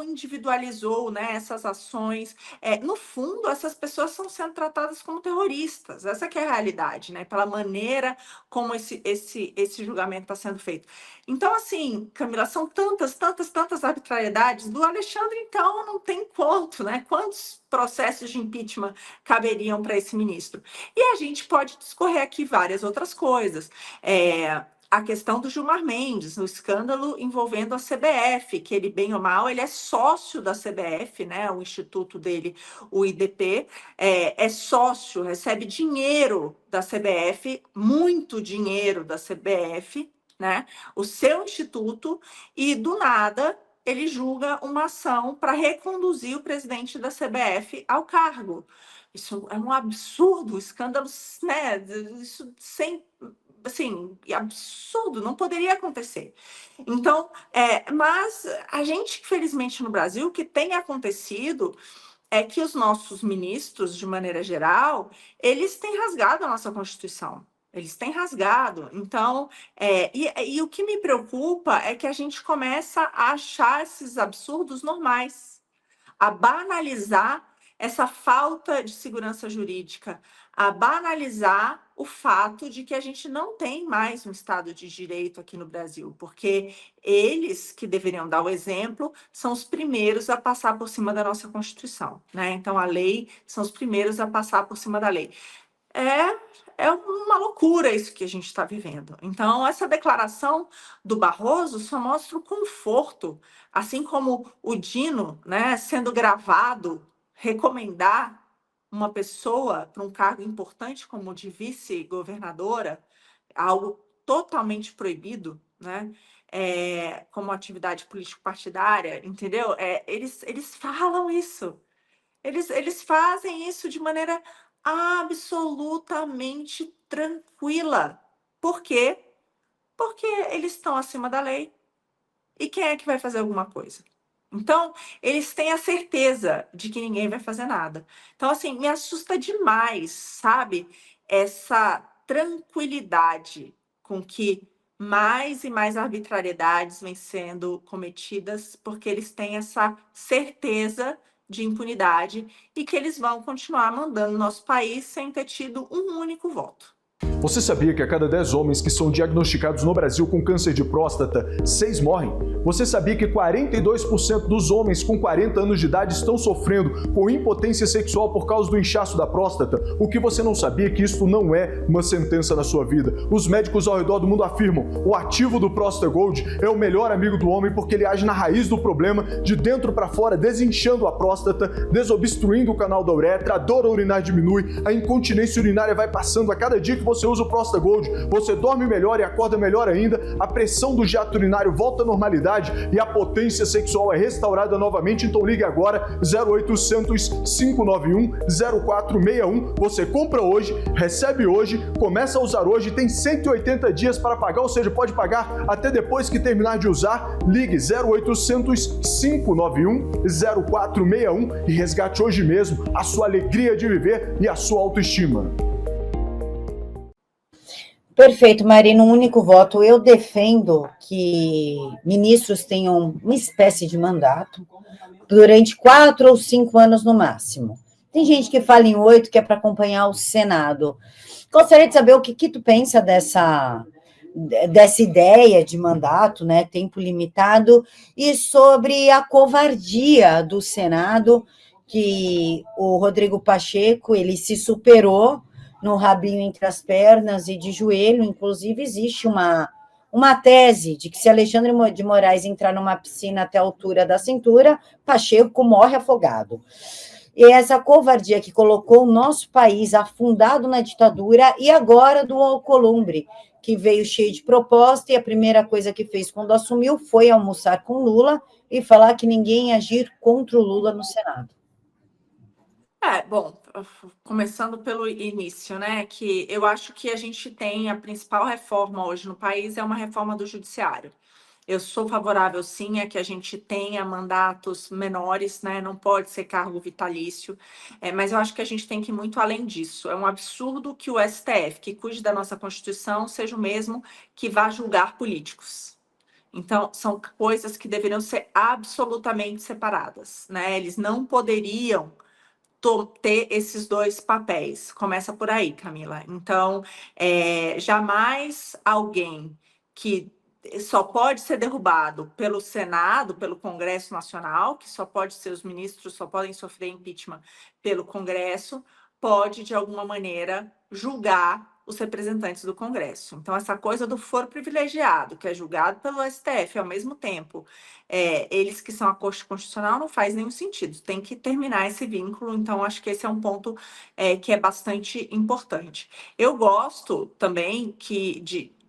individualizou, né, essas ações. No fundo, essas pessoas estão sendo tratadas como terroristas. Essa que é a realidade, né? Pela maneira como esse julgamento está sendo feito. Então, assim, Camila, são tantas arbitrariedades. Do Alexandre, então, não tem quanto, né? Quantos processos de impeachment caberiam para esse ministro? E a gente pode discorrer aqui várias outras coisas. A questão do Gilmar Mendes, no escândalo envolvendo a CBF, que ele, bem ou mal, ele é sócio da CBF, né? O instituto dele, o IDP, é sócio, recebe dinheiro da CBF, muito dinheiro da CBF, né? O seu instituto, e do nada ele julga uma ação para reconduzir o presidente da CBF ao cargo. Isso é um absurdo, escândalo, né? Isso sem, assim, absurdo, não poderia acontecer. Então, mas a gente, felizmente, no Brasil, o que tem acontecido é que os nossos ministros, de maneira geral, eles têm rasgado a nossa Constituição. Eles têm rasgado. Então, e o que me preocupa é que a gente começa a achar esses absurdos normais, a banalizar essa falta de segurança jurídica, a banalizar o fato de que a gente não tem mais um Estado de Direito aqui no Brasil, porque eles que deveriam dar o exemplo são os primeiros a passar por cima da nossa Constituição, né? Então, a lei são os primeiros a passar por cima da lei. É uma loucura isso que a gente está vivendo. Então, essa declaração do Barroso só mostra o conforto, assim como o Dino, né, sendo gravado, recomendar uma pessoa para um cargo importante como o de vice-governadora, algo totalmente proibido, né, como atividade político-partidária, entendeu? Eles falam isso. Eles fazem isso de maneira absolutamente tranquila. Por quê? Porque eles estão acima da lei. E quem é que vai fazer alguma coisa? Então, eles têm a certeza de que ninguém vai fazer nada. Então, assim, me assusta demais, sabe? Essa tranquilidade com que mais e mais arbitrariedades vêm sendo cometidas, porque eles têm essa certeza de impunidade e que eles vão continuar mandando nosso país sem ter tido um único voto. Você sabia que a cada 10 homens que são diagnosticados no Brasil com câncer de próstata, 6 morrem? Você sabia que 42% dos homens com 40 anos de idade estão sofrendo com impotência sexual por causa do inchaço da próstata? O que você não sabia é que isso não é uma sentença na sua vida. Os médicos ao redor do mundo afirmam: o ativo do Próstata Gold é o melhor amigo do homem porque ele age na raiz do problema, de dentro para fora, desinchando a próstata, desobstruindo o canal da uretra, a dor urinar diminui, a incontinência urinária vai passando a cada dia que você usa o Próstata Gold, você dorme melhor e acorda melhor ainda, a pressão do jato urinário volta à normalidade e a potência sexual é restaurada novamente. Então ligue agora, 0800 591 0461. Você compra hoje, recebe hoje, começa a usar hoje, tem 180 dias para pagar, ou seja, pode pagar até depois que terminar de usar. Ligue 0800 591 0461 e resgate hoje mesmo a sua alegria de viver e a sua autoestima. Perfeito, Marina, um único voto. Eu defendo que ministros tenham uma espécie de mandato durante 4 ou 5 anos no máximo. Tem gente que fala em 8, que é para acompanhar o Senado. Gostaria de saber o que tu pensa dessa ideia de mandato, né, tempo limitado, e sobre a covardia do Senado, que o Rodrigo Pacheco, ele se superou no rabinho entre as pernas e de joelho. Inclusive, existe uma tese de que se Alexandre de Moraes entrar numa piscina até a altura da cintura, Pacheco morre afogado. E essa covardia que colocou o nosso país afundado na ditadura, e agora do Alcolumbre, que veio cheio de proposta, e a primeira coisa que fez quando assumiu foi almoçar com Lula e falar que ninguém ia agir contra o Lula no Senado. Bom, começando pelo início, né, que eu acho que a gente tem a principal reforma hoje no país é uma reforma do judiciário. Eu sou favorável, sim, a que a gente tenha mandatos menores, né, não pode ser cargo vitalício, mas eu acho que a gente tem que ir muito além disso. É um absurdo que o STF, que cuide da nossa Constituição, seja o mesmo que vá julgar políticos. Então, são coisas que deveriam ser absolutamente separadas, né? Eles não poderiam ter esses dois papéis. Começa por aí, Camila. Então, jamais alguém que só pode ser derrubado pelo Senado, pelo Congresso Nacional, que só pode ser os ministros, só podem sofrer impeachment pelo Congresso, pode, de alguma maneira, julgar os representantes do Congresso. Então, essa coisa do foro privilegiado, que é julgado pelo STF ao mesmo tempo, eles que são a Corte Constitucional, não faz nenhum sentido. Tem que terminar esse vínculo. Então, acho que esse é um ponto que é bastante importante. Eu gosto também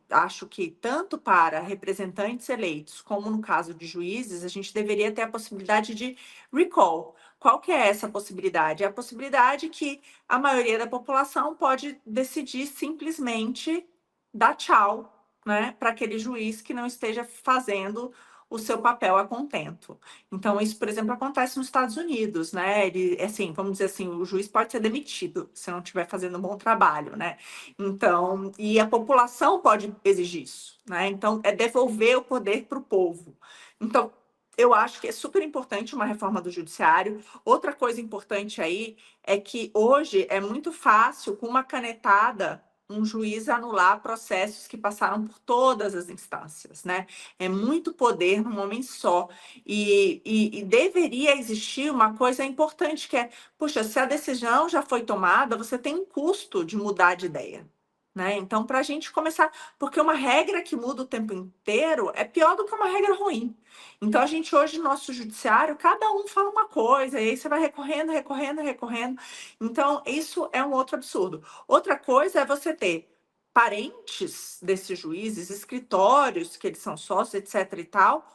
acho que tanto para representantes eleitos, como no caso de juízes, a gente deveria ter a possibilidade de recall. Qual que é essa possibilidade? É a possibilidade que a maioria da população pode decidir simplesmente dar tchau, né, para aquele juiz que não esteja fazendo o seu papel a contento. Então, isso, por exemplo, acontece nos Estados Unidos, né? Ele, assim, vamos dizer assim, o juiz pode ser demitido se não estiver fazendo um bom trabalho, né? Então, e a população pode exigir isso, né? Então, é devolver o poder para o povo. Então, eu acho que é super importante uma reforma do judiciário. Outra coisa importante aí é que hoje é muito fácil, com uma canetada, um juiz anular processos que passaram por todas as instâncias, né? É muito poder num homem só. E deveria existir uma coisa importante, que é, puxa, se a decisão já foi tomada, você tem um custo de mudar de ideia, né? Então, para a gente começar, porque uma regra que muda o tempo inteiro é pior do que uma regra ruim. Então, a gente hoje, no nosso judiciário, cada um fala uma coisa, e aí você vai recorrendo, recorrendo, recorrendo. Então, isso é um outro absurdo. Outra coisa é você ter parentes desses juízes, escritórios, que eles são sócios, etc. e tal,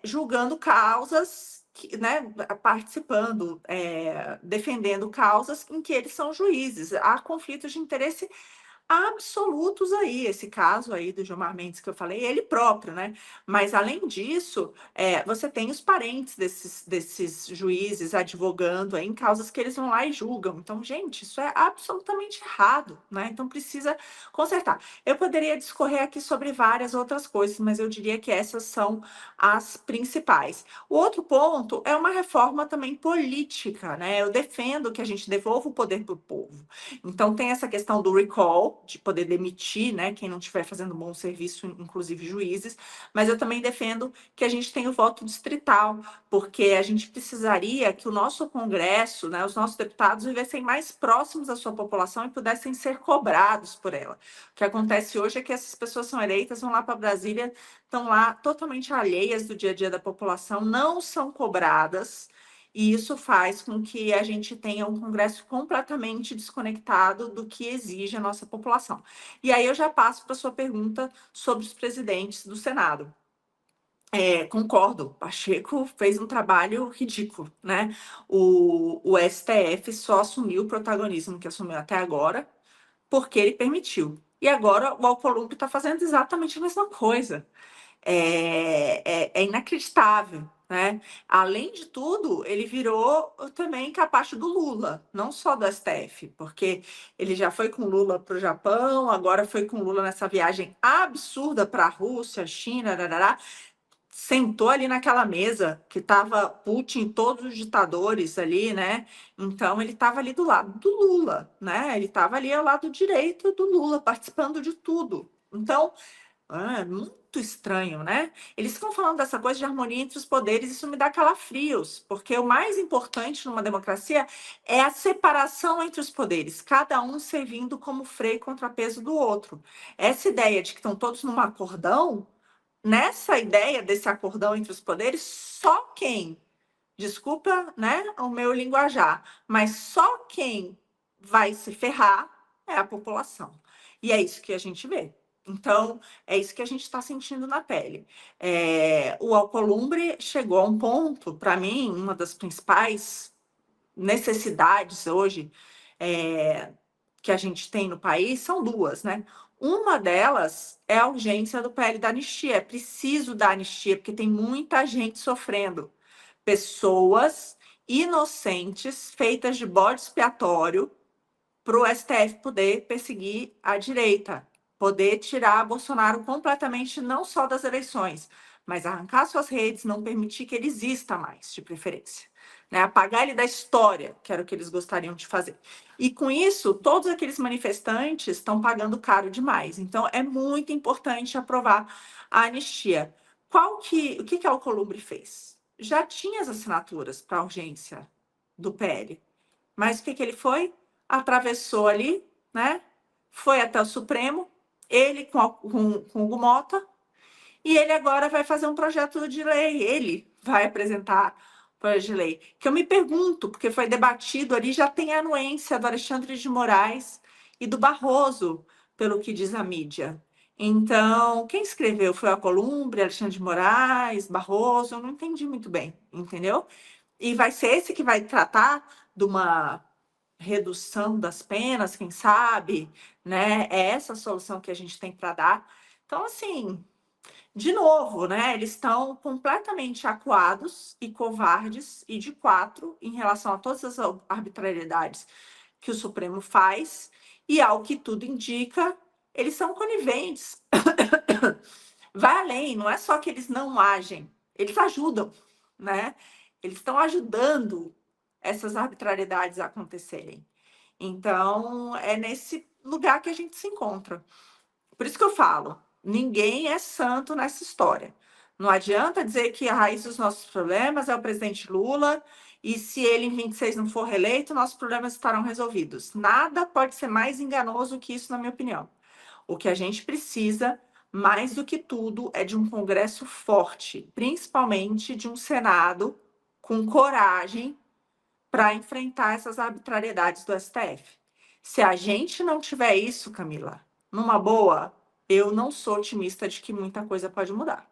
julgando causas, né, participando, defendendo causas em que eles são juízes. Há conflitos de interesse absolutos aí, esse caso aí do Gilmar Mendes que eu falei, ele próprio, né? Mas, além disso, você tem os parentes desses juízes advogando aí em causas que eles vão lá e julgam. Então, gente, isso é absolutamente errado, né? Então, precisa consertar. Eu poderia discorrer aqui sobre várias outras coisas, mas eu diria que essas são as principais. O outro ponto é uma reforma também política, né? Eu defendo que a gente devolva o poder para o povo. Então, tem essa questão do recall, de poder demitir, né, quem não estiver fazendo bom serviço, inclusive juízes, mas eu também defendo que a gente tenha o voto distrital, porque a gente precisaria que o nosso Congresso, né, os nossos deputados vivessem mais próximos da sua população e pudessem ser cobrados por ela. O que acontece hoje é que essas pessoas são eleitas, vão lá para Brasília, estão lá totalmente alheias do dia a dia da população, não são cobradas, e isso faz com que a gente tenha um Congresso completamente desconectado do que exige a nossa população. E aí eu já passo para a sua pergunta sobre os presidentes do Senado. Concordo, Pacheco fez um trabalho ridículo, né? O STF só assumiu o protagonismo que assumiu até agora porque ele permitiu. E agora o Alcolumbre está fazendo exatamente a mesma coisa. É inacreditável, né? Além de tudo, ele virou também capacho do Lula, não só do STF, porque ele já foi com Lula para o Japão, agora foi com Lula nessa viagem absurda para a Rússia, China, darará, sentou ali naquela mesa que estava Putin, todos os ditadores ali, né? Então ele estava ali do lado do Lula, né? Ele estava ali ao lado direito do Lula, participando de tudo. Então, muito estranho, né? Eles ficam falando dessa coisa de harmonia entre os poderes, isso me dá calafrios, porque o mais importante numa democracia é a separação entre os poderes, cada um servindo como freio e contrapeso do outro. Essa ideia de que estão todos num acordão, nessa ideia desse acordão entre os poderes, só quem, desculpa, né, o meu linguajar, mas só quem vai se ferrar é a população. E é isso que a gente vê. Então, é isso que a gente está sentindo na pele. O Alcolumbre chegou a um ponto, para mim, uma das principais necessidades hoje que a gente tem no país são duas, né? Uma delas é a urgência do PL da anistia. É preciso dar anistia, porque tem muita gente sofrendo. Pessoas inocentes, feitas de bode expiatório, para o STF poder perseguir a direita, poder tirar Bolsonaro completamente, não só das eleições, mas arrancar suas redes, não permitir que ele exista mais, de preferência. Né? Apagar ele da história, que era o que eles gostariam de fazer. E com isso, todos aqueles manifestantes estão pagando caro demais. Então, é muito importante aprovar a anistia. O que a Alcolumbre fez? Já tinha as assinaturas para urgência do PL, mas o que ele foi? Atravessou ali, né? Foi até o Supremo, ele com o Hugo Mota, e ele agora vai fazer um projeto de lei. Ele vai apresentar o projeto de lei. Que eu me pergunto, porque foi debatido ali, já tem a anuência do Alexandre de Moraes e do Barroso, pelo que diz a mídia. Então, quem escreveu foi a Alcolumbre, Alexandre de Moraes, Barroso, eu não entendi muito bem, entendeu? E vai ser esse que vai tratar de uma redução das penas, quem sabe, né? É essa a solução que a gente tem para dar. Então, assim, de novo, né? Eles estão completamente acuados e covardes e de quatro em relação a todas as arbitrariedades que o Supremo faz, e ao que tudo indica, eles são coniventes. Vai além, não é só que eles não agem, eles ajudam, né? Eles estão ajudando essas arbitrariedades a acontecerem. Então, é nesse lugar que a gente se encontra. Por isso que eu falo, ninguém é santo nessa história. Não adianta dizer que a raiz dos nossos problemas é o presidente Lula e se ele em 26 não for reeleito, nossos problemas estarão resolvidos. Nada pode ser mais enganoso que isso, na minha opinião. O que a gente precisa, mais do que tudo, é de um Congresso forte, principalmente de um Senado com coragem para enfrentar essas arbitrariedades do STF. Se a gente não tiver isso, Camila, numa boa, eu não sou otimista de que muita coisa pode mudar.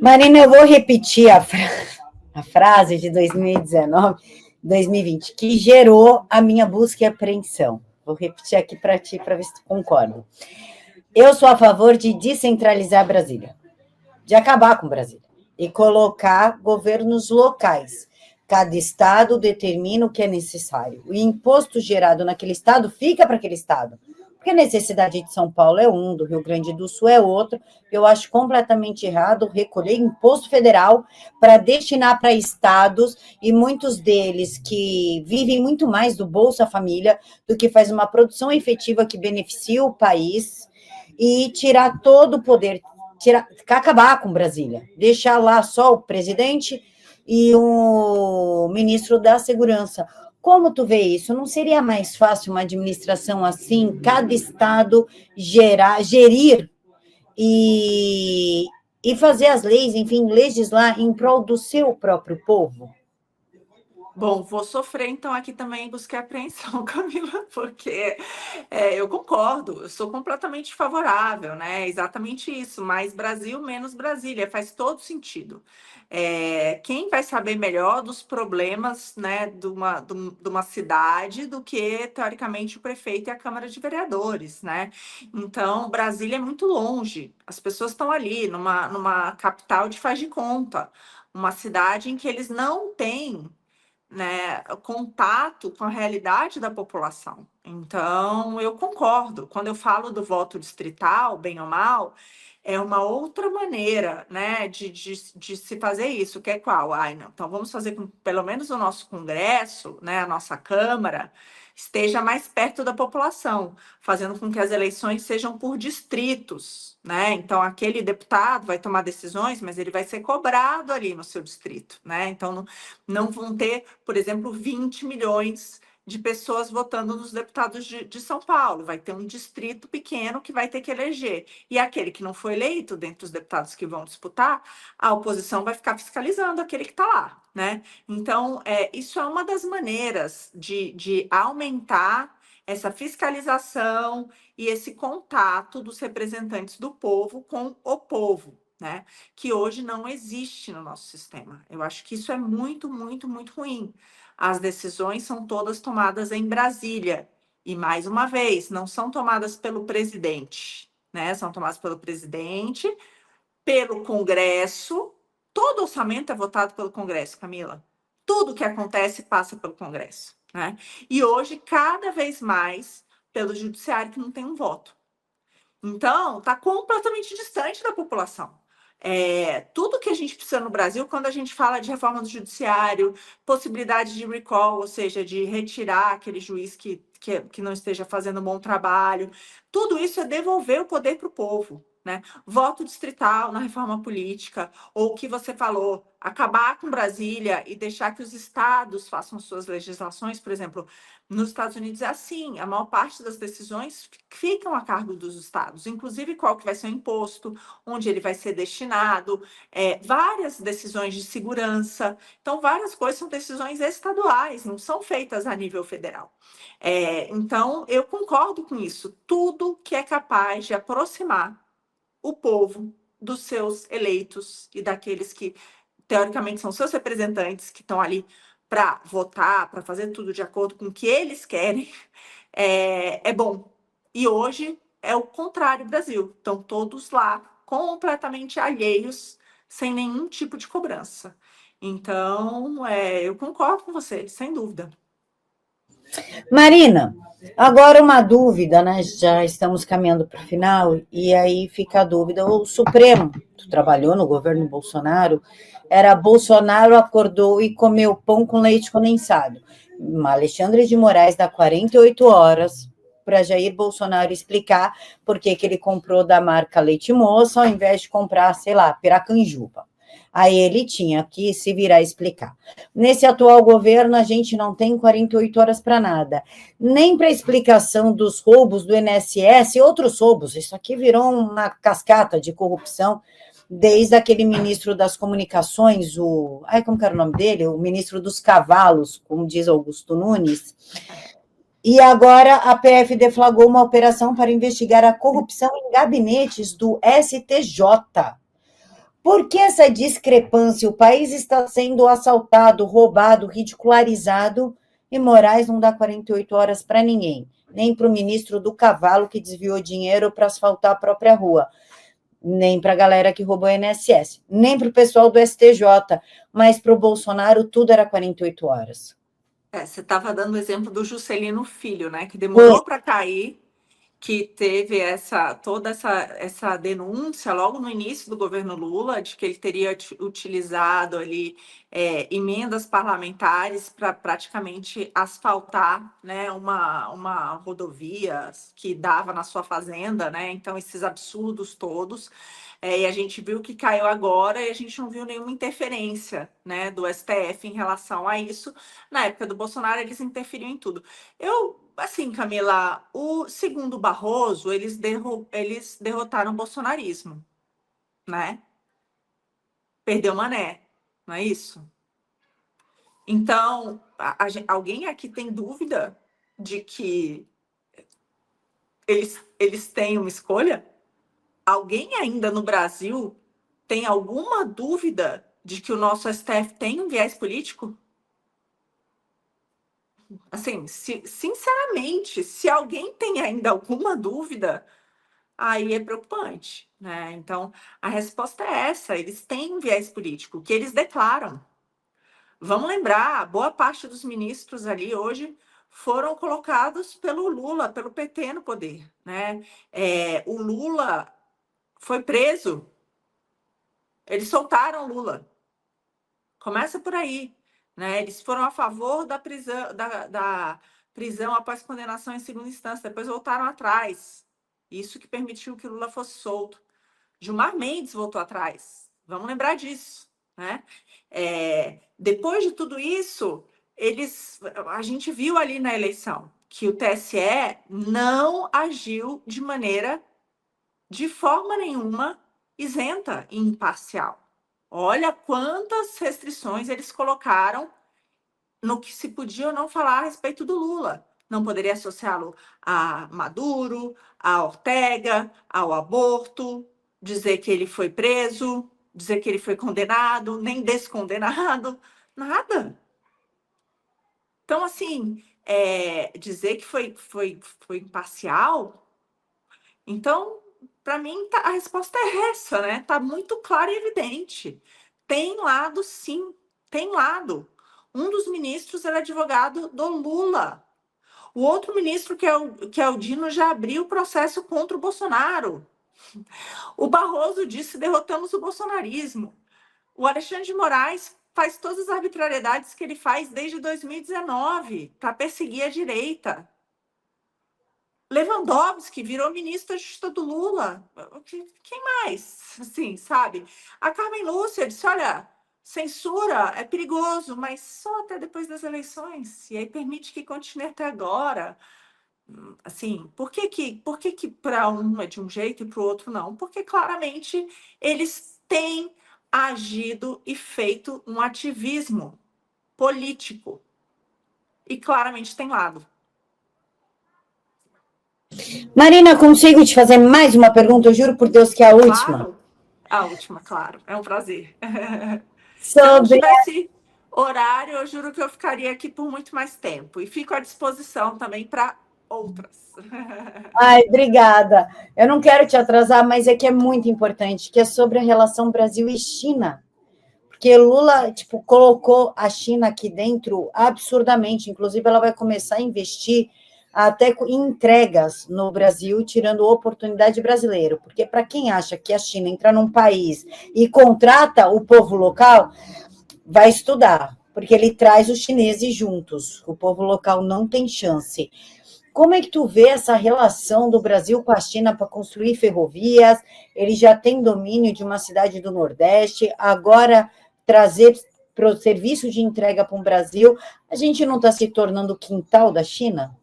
Marina, eu vou repetir a frase de 2019, 2020, que gerou a minha busca e apreensão. Vou repetir aqui para ti, para ver se tu concorda. Eu sou a favor de descentralizar Brasília, de acabar com Brasília e colocar governos locais. Cada estado determina o que é necessário. O imposto gerado naquele estado fica para aquele estado. Porque a necessidade de São Paulo é um, do Rio Grande do Sul é outro. Eu acho completamente errado recolher imposto federal para destinar para estados, e muitos deles que vivem muito mais do Bolsa Família do que faz uma produção efetiva que beneficia o país, e tirar todo o poder, acabar com Brasília, deixar lá só o presidente e o ministro da Segurança. Como tu vê isso? Não seria mais fácil uma administração assim, cada estado gerir e fazer as leis, enfim, legislar em prol do seu próprio povo? Bom, vou sofrer então aqui também buscar apreensão, Camila, porque eu concordo, eu sou completamente favorável, né? Exatamente isso, mais Brasil, menos Brasília, faz todo sentido. Quem vai saber melhor dos problemas, né, de uma cidade do que, teoricamente, o prefeito e a Câmara de Vereadores, né? Então, Brasília é muito longe, as pessoas estão ali, numa capital de faz de conta, uma cidade em que eles não têm, né, contato com a realidade da população. Então, eu concordo. Quando eu falo do voto distrital, bem ou mal, é uma outra maneira, né, de se fazer isso, que é qual? Não. Então, vamos fazer com pelo menos o nosso Congresso, né, a nossa Câmara, esteja mais perto da população, fazendo com que as eleições sejam por distritos, né? Então, aquele deputado vai tomar decisões, mas ele vai ser cobrado ali no seu distrito, né? Então, não vão ter, por exemplo, 20 milhões de pessoas votando nos deputados de São Paulo. Vai ter um distrito pequeno que vai ter que eleger. E aquele que não foi eleito, dentre os deputados que vão disputar, a oposição vai ficar fiscalizando aquele que está lá, né? Então, isso é uma das maneiras de aumentar essa fiscalização e esse contato dos representantes do povo com o povo, né? Que hoje não existe no nosso sistema. Eu acho que isso é muito, muito, muito ruim. As decisões são todas tomadas em Brasília. E, mais uma vez, não são tomadas pelo presidente, né? São tomadas pelo presidente, pelo Congresso. Todo orçamento é votado pelo Congresso, Camila. Tudo que acontece passa pelo Congresso, né? E hoje, cada vez mais, pelo Judiciário, que não tem um voto. Então, está completamente distante da população. Tudo que a gente precisa no Brasil, quando a gente fala de reforma do judiciário, possibilidade de recall, ou seja, de retirar aquele juiz que não esteja fazendo um bom trabalho, tudo isso é devolver o poder para o povo. Né? Voto distrital na reforma política, ou o que você falou, acabar com Brasília e deixar que os estados façam suas legislações, por exemplo, nos Estados Unidos é assim, a maior parte das decisões ficam a cargo dos estados, inclusive qual que vai ser o imposto, onde ele vai ser destinado, várias decisões de segurança. Então, várias coisas são decisões estaduais, não são feitas a nível federal. Então, eu concordo com isso. Tudo que é capaz de aproximar o povo dos seus eleitos e daqueles que, teoricamente, são seus representantes, que estão ali para votar, para fazer tudo de acordo com o que eles querem, é bom. E hoje é o contrário, Brasil. Estão todos lá, completamente alheios, sem nenhum tipo de cobrança. Então, eu concordo com você, sem dúvida. Marina, agora uma dúvida, né? Já estamos caminhando para o final, e aí fica a dúvida: o Supremo, tu trabalhou no governo Bolsonaro, era Bolsonaro acordou e comeu pão com leite condensado. Alexandre de Moraes dá 48 horas para Jair Bolsonaro explicar por que ele comprou da marca Leite Moça ao invés de comprar, sei lá, Piracanjuba. Aí ele tinha que se virar e explicar. Nesse atual governo, a gente não tem 48 horas para nada, nem para explicação dos roubos do INSS e outros roubos. Isso aqui virou uma cascata de corrupção, desde aquele ministro das comunicações, como que era o nome dele? O ministro dos cavalos, como diz Augusto Nunes. E agora a PF deflagrou uma operação para investigar a corrupção em gabinetes do STJ. Por que essa discrepância? O país está sendo assaltado, roubado, ridicularizado, e Moraes não dá 48 horas para ninguém, nem para o ministro do cavalo que desviou dinheiro para asfaltar a própria rua, nem para a galera que roubou o INSS, nem para o pessoal do STJ, mas para o Bolsonaro tudo era 48 horas. Você estava dando o exemplo do Juscelino Filho, né? Que demorou para cair, que teve toda essa denúncia logo no início do governo Lula, de que ele teria utilizado ali emendas parlamentares para praticamente asfaltar, né, uma rodovia que dava na sua fazenda, né? Então, esses absurdos todos. E a gente viu que caiu agora e a gente não viu nenhuma interferência, né, do STF em relação a isso. Na época do Bolsonaro, eles interferiam em tudo. Assim, Camila, segundo Barroso, eles derrotaram o bolsonarismo, né? Perdeu Mané, não é isso? Então, alguém aqui tem dúvida de que eles têm uma escolha? Alguém ainda no Brasil tem alguma dúvida de que o nosso STF tem um viés político? Assim, sinceramente, se alguém tem ainda alguma dúvida, aí é preocupante, né? Então, a resposta é essa: eles têm um viés político, que eles declaram. Vamos lembrar, boa parte dos ministros ali hoje foram colocados pelo Lula, pelo PT no poder, né? O Lula foi preso, eles soltaram o Lula. Começa por aí, né? Eles foram a favor da prisão após condenação em segunda instância, depois voltaram atrás. Isso que permitiu que o Lula fosse solto. Gilmar Mendes voltou atrás. Vamos lembrar disso, né? Depois de tudo isso, a gente viu ali na eleição que o TSE não agiu de forma nenhuma, isenta e imparcial. Olha quantas restrições eles colocaram no que se podia ou não falar a respeito do Lula. Não poderia associá-lo a Maduro, a Ortega, ao aborto, dizer que ele foi preso, dizer que ele foi condenado, nem descondenado, nada. Então, assim, dizer que foi imparcial, então, para mim, a resposta é essa, né? Está muito clara e evidente. Tem lado, sim, tem lado. Um dos ministros era advogado do Lula. O outro ministro, que é o Dino, já abriu o processo contra o Bolsonaro. O Barroso disse: derrotamos o bolsonarismo. O Alexandre de Moraes faz todas as arbitrariedades que ele faz desde 2019 para perseguir a direita. Lewandowski virou ministro da Justiça do Lula. Quem mais? Assim, sabe? A Carmen Lúcia disse: olha, censura é perigoso, mas só até depois das eleições. E aí permite que continue até agora. Assim, por que para um é de um jeito e para o outro não? Porque claramente eles têm agido e feito um ativismo político. E claramente tem lado. Marina, consigo te fazer mais uma pergunta? Eu juro por Deus que é a última. Claro. A última, claro. É um prazer. Se eu não Sobre... tivesse horário, eu juro que eu ficaria aqui por muito mais tempo. E fico à disposição também para outras. Ai, obrigada. Eu não quero te atrasar, mas é que é muito importante, que é sobre a relação Brasil e China. Porque Lula, tipo, colocou a China aqui dentro absurdamente. Inclusive, ela vai começar a investir até em entregas no Brasil, tirando oportunidade brasileira. Porque para quem acha que a China entra num país e contrata o povo local, vai estudar, porque ele traz os chineses juntos. O povo local não tem chance. Como é que tu vê essa relação do Brasil com a China para construir ferrovias? Ele já tem domínio de uma cidade do Nordeste, agora trazer para o serviço de entrega para o Brasil, a gente não está se tornando o quintal da China?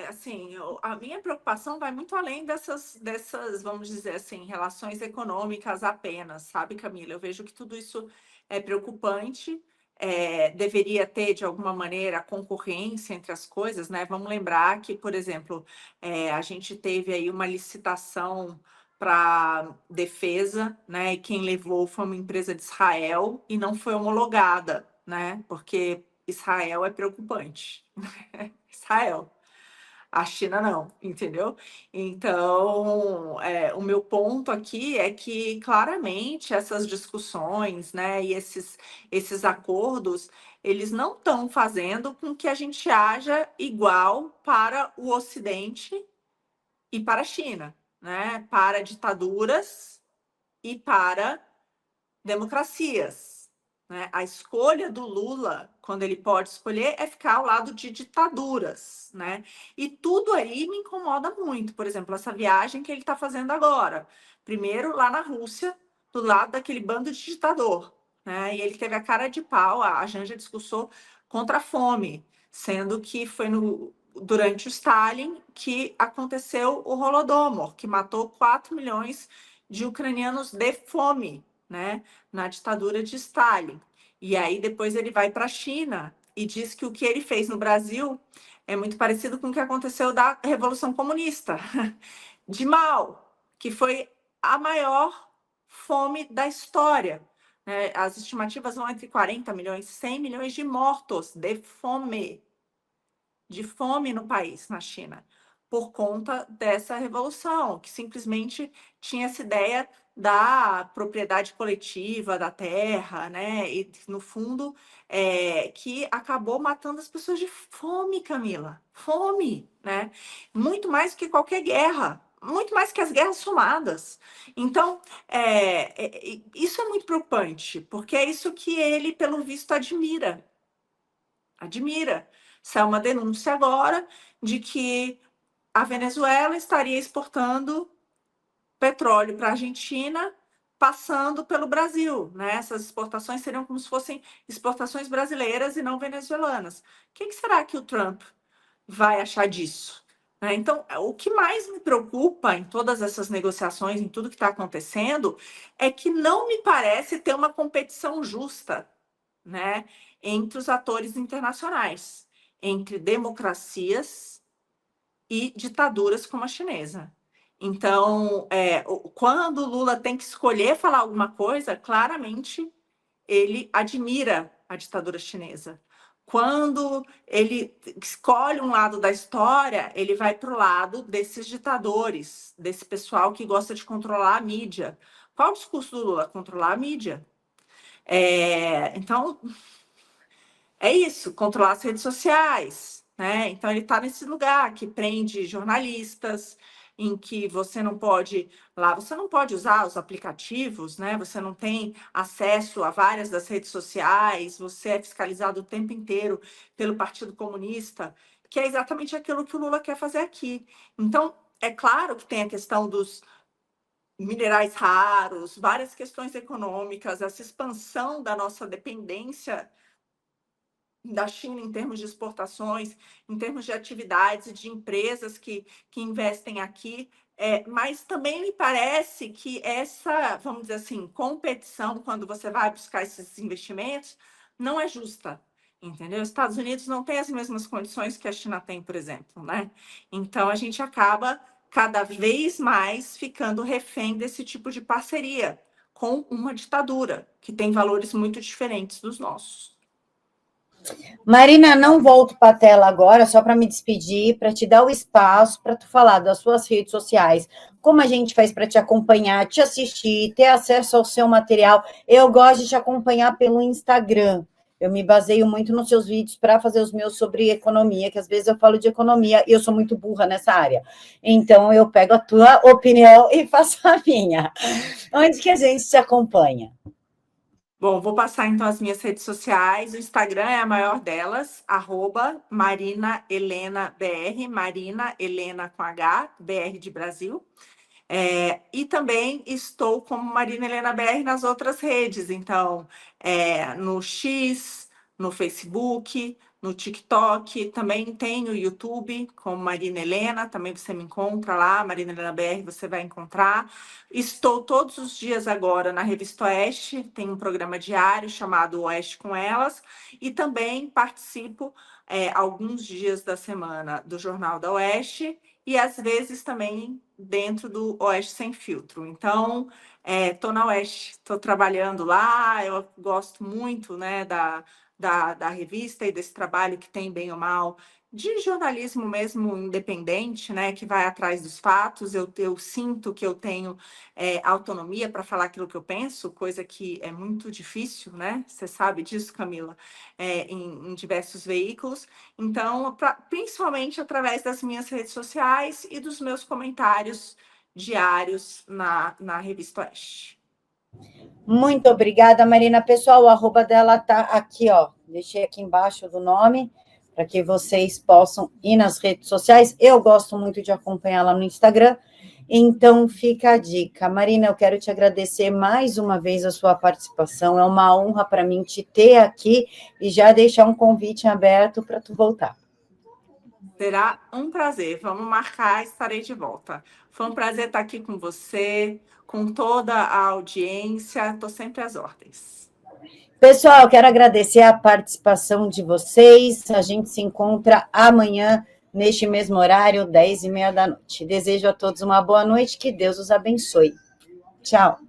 Assim, a minha preocupação vai muito além dessas, vamos dizer assim, relações econômicas apenas, sabe, Camila? Eu vejo que tudo isso é preocupante, deveria ter, de alguma maneira, concorrência entre as coisas, né? Vamos lembrar que, por exemplo, a gente teve aí uma licitação para defesa, né? E quem levou foi uma empresa de Israel e não foi homologada, né? Porque Israel é preocupante. Israel. A China não, entendeu? Então, o meu ponto aqui é que claramente essas discussões, né, e esses acordos, eles não estão fazendo com que a gente haja igual para o Ocidente e para a China, né? Para ditaduras e para democracias. Né? A escolha do Lula, quando ele pode escolher, é ficar ao lado de ditaduras, né? E tudo aí me incomoda muito. Por exemplo, essa viagem que ele está fazendo agora. Primeiro, lá na Rússia, do lado daquele bando de ditador, né? E ele teve a cara de pau, a Janja discursou contra a fome, sendo que foi durante o Stalin que aconteceu o Holodomor, que matou 4 milhões de ucranianos de fome, né, na ditadura de Stalin. E aí depois ele vai para a China e diz que o que ele fez no Brasil é muito parecido com o que aconteceu da Revolução Comunista de Mao, que foi a maior fome da história. Né? As estimativas vão entre 40 milhões e 100 milhões de mortos de fome no país, na China, por conta dessa revolução, que simplesmente tinha essa ideia da propriedade coletiva da terra, né? E, no fundo, que acabou matando as pessoas de fome, Camila. Fome, né? Muito mais do que qualquer guerra. Muito mais que as guerras somadas. Então, isso é muito preocupante, porque é isso que ele, pelo visto, admira. Admira. Saiu uma denúncia agora de que a Venezuela estaria exportando petróleo para a Argentina, passando pelo Brasil, né? Essas exportações seriam como se fossem exportações brasileiras e não venezuelanas. O que será que o Trump vai achar disso? Né? Então, o que mais me preocupa em todas essas negociações, em tudo que está acontecendo, é que não me parece ter uma competição justa, né, entre os atores internacionais, entre democracias e ditaduras como a chinesa. Então, quando o Lula tem que escolher falar alguma coisa, claramente ele admira a ditadura chinesa. Quando ele escolhe um lado da história, ele vai para o lado desses ditadores, desse pessoal que gosta de controlar a mídia. Qual o discurso do Lula? Controlar a mídia. Então, é isso, controlar as redes sociais, né? Então ele está nesse lugar que prende jornalistas, em que você não pode usar os aplicativos, né? Você não tem acesso a várias das redes sociais, você é fiscalizado o tempo inteiro pelo Partido Comunista, que é exatamente aquilo que o Lula quer fazer aqui. Então, é claro que tem a questão dos minerais raros, várias questões econômicas, essa expansão da nossa dependência da China em termos de exportações, em termos de atividades e de empresas que investem aqui, mas também me parece que essa, vamos dizer assim, competição, quando você vai buscar esses investimentos, não é justa, entendeu? Os Estados Unidos não têm as mesmas condições que a China tem, por exemplo, né? Então, a gente acaba cada vez mais ficando refém desse tipo de parceria com uma ditadura, que tem valores muito diferentes dos nossos. Marina, não volto para a tela agora, só para me despedir, para te dar o espaço para tu falar das suas redes sociais, como a gente faz para te acompanhar, te assistir, ter acesso ao seu material. Eu gosto de te acompanhar pelo Instagram. Eu me baseio muito nos seus vídeos para fazer os meus sobre economia, que às vezes eu falo de economia e eu sou muito burra nessa área. Então, eu pego a tua opinião e faço a minha. Onde que a gente te acompanha? Bom, vou passar então as minhas redes sociais. O Instagram é a maior delas, @MarinaHelenaBR, Marina Helena com H, BR de Brasil. E também estou como Marina Helena BR nas outras redes, então, no X, no Facebook, no TikTok, também tenho o YouTube como Marina Helena, também você me encontra lá, Marina Helena BR, você vai encontrar. Estou todos os dias agora na Revista Oeste, tem um programa diário chamado Oeste com Elas, e também participo alguns dias da semana do Jornal da Oeste, e às vezes também dentro do Oeste Sem Filtro. Então, estou na Oeste, estou trabalhando lá, eu gosto muito, né, da revista e desse trabalho que tem, bem ou mal, de jornalismo mesmo independente, né, que vai atrás dos fatos. Eu sinto que eu tenho autonomia para falar aquilo que eu penso, coisa que é muito difícil, né? Você sabe disso, Camila, em diversos veículos. Então, principalmente através das minhas redes sociais e dos meus comentários diários na Revista Oeste. Muito obrigada, Marina. Pessoal, o arroba dela tá aqui, ó. Deixei aqui embaixo do nome, para que vocês possam ir nas redes sociais. Eu gosto muito de acompanhá-la no Instagram, então fica a dica. Marina, eu quero te agradecer mais uma vez a sua participação. É uma honra para mim te ter aqui e já deixar um convite aberto para tu voltar. Será um prazer. Vamos marcar, estarei de volta. Foi um prazer estar aqui com você, com toda a audiência. Estou sempre às ordens. Pessoal, eu quero agradecer a participação de vocês. A gente se encontra amanhã, neste mesmo horário, 10h30 da noite. Desejo a todos uma boa noite, que Deus os abençoe. Tchau.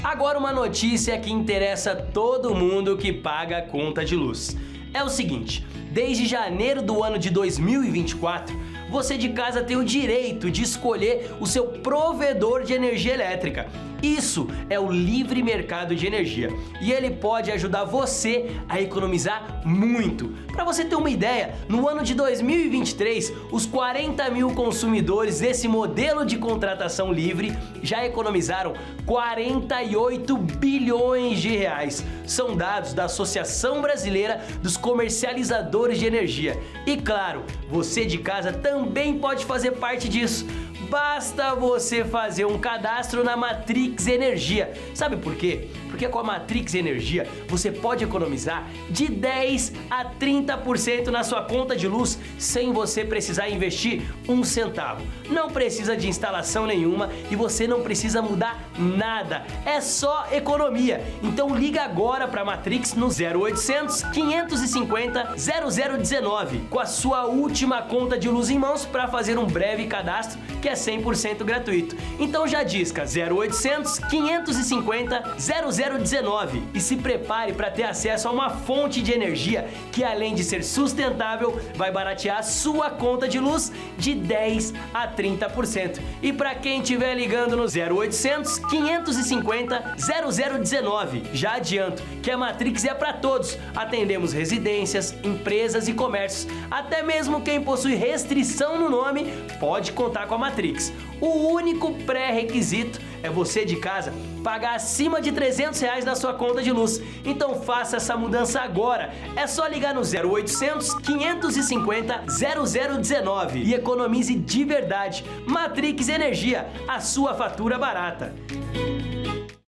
Agora uma notícia que interessa todo mundo que paga a conta de luz. É o seguinte, desde janeiro do ano de 2024, você de casa tem o direito de escolher o seu provedor de energia elétrica. Isso é o livre mercado de energia e ele pode ajudar você a economizar muito. Para você ter uma ideia, no ano de 2023, os 40 mil consumidores desse modelo de contratação livre já economizaram 48 bilhões de reais. São dados da Associação Brasileira dos Comercializadores de Energia. E claro, você de casa também pode fazer parte disso. Basta você fazer um cadastro na Matrix Energia. Sabe por quê? Porque com a Matrix Energia você pode economizar de 10 a 30% na sua conta de luz sem você precisar investir um centavo. Não precisa de instalação nenhuma e você não precisa mudar nada. É só economia. Então liga agora para a Matrix no 0800 550 0019 com a sua última conta de luz em mãos para fazer um breve cadastro que é 100% gratuito. Então já disca 0800 550 0019 0019 e se prepare para ter acesso a uma fonte de energia que, além de ser sustentável, vai baratear a sua conta de luz de 10 a 30%. E para quem estiver ligando no 0800 550 0019, já adianto que a Matrix é para todos. Atendemos residências, empresas e comércios. Até mesmo quem possui restrição no nome pode contar com a Matrix. O único pré-requisito é você de casa pagar acima de R$300 na sua conta de luz. Então faça essa mudança agora. É só ligar no 0800 550 0019 e economize de verdade. Matrix Energia, a sua fatura barata.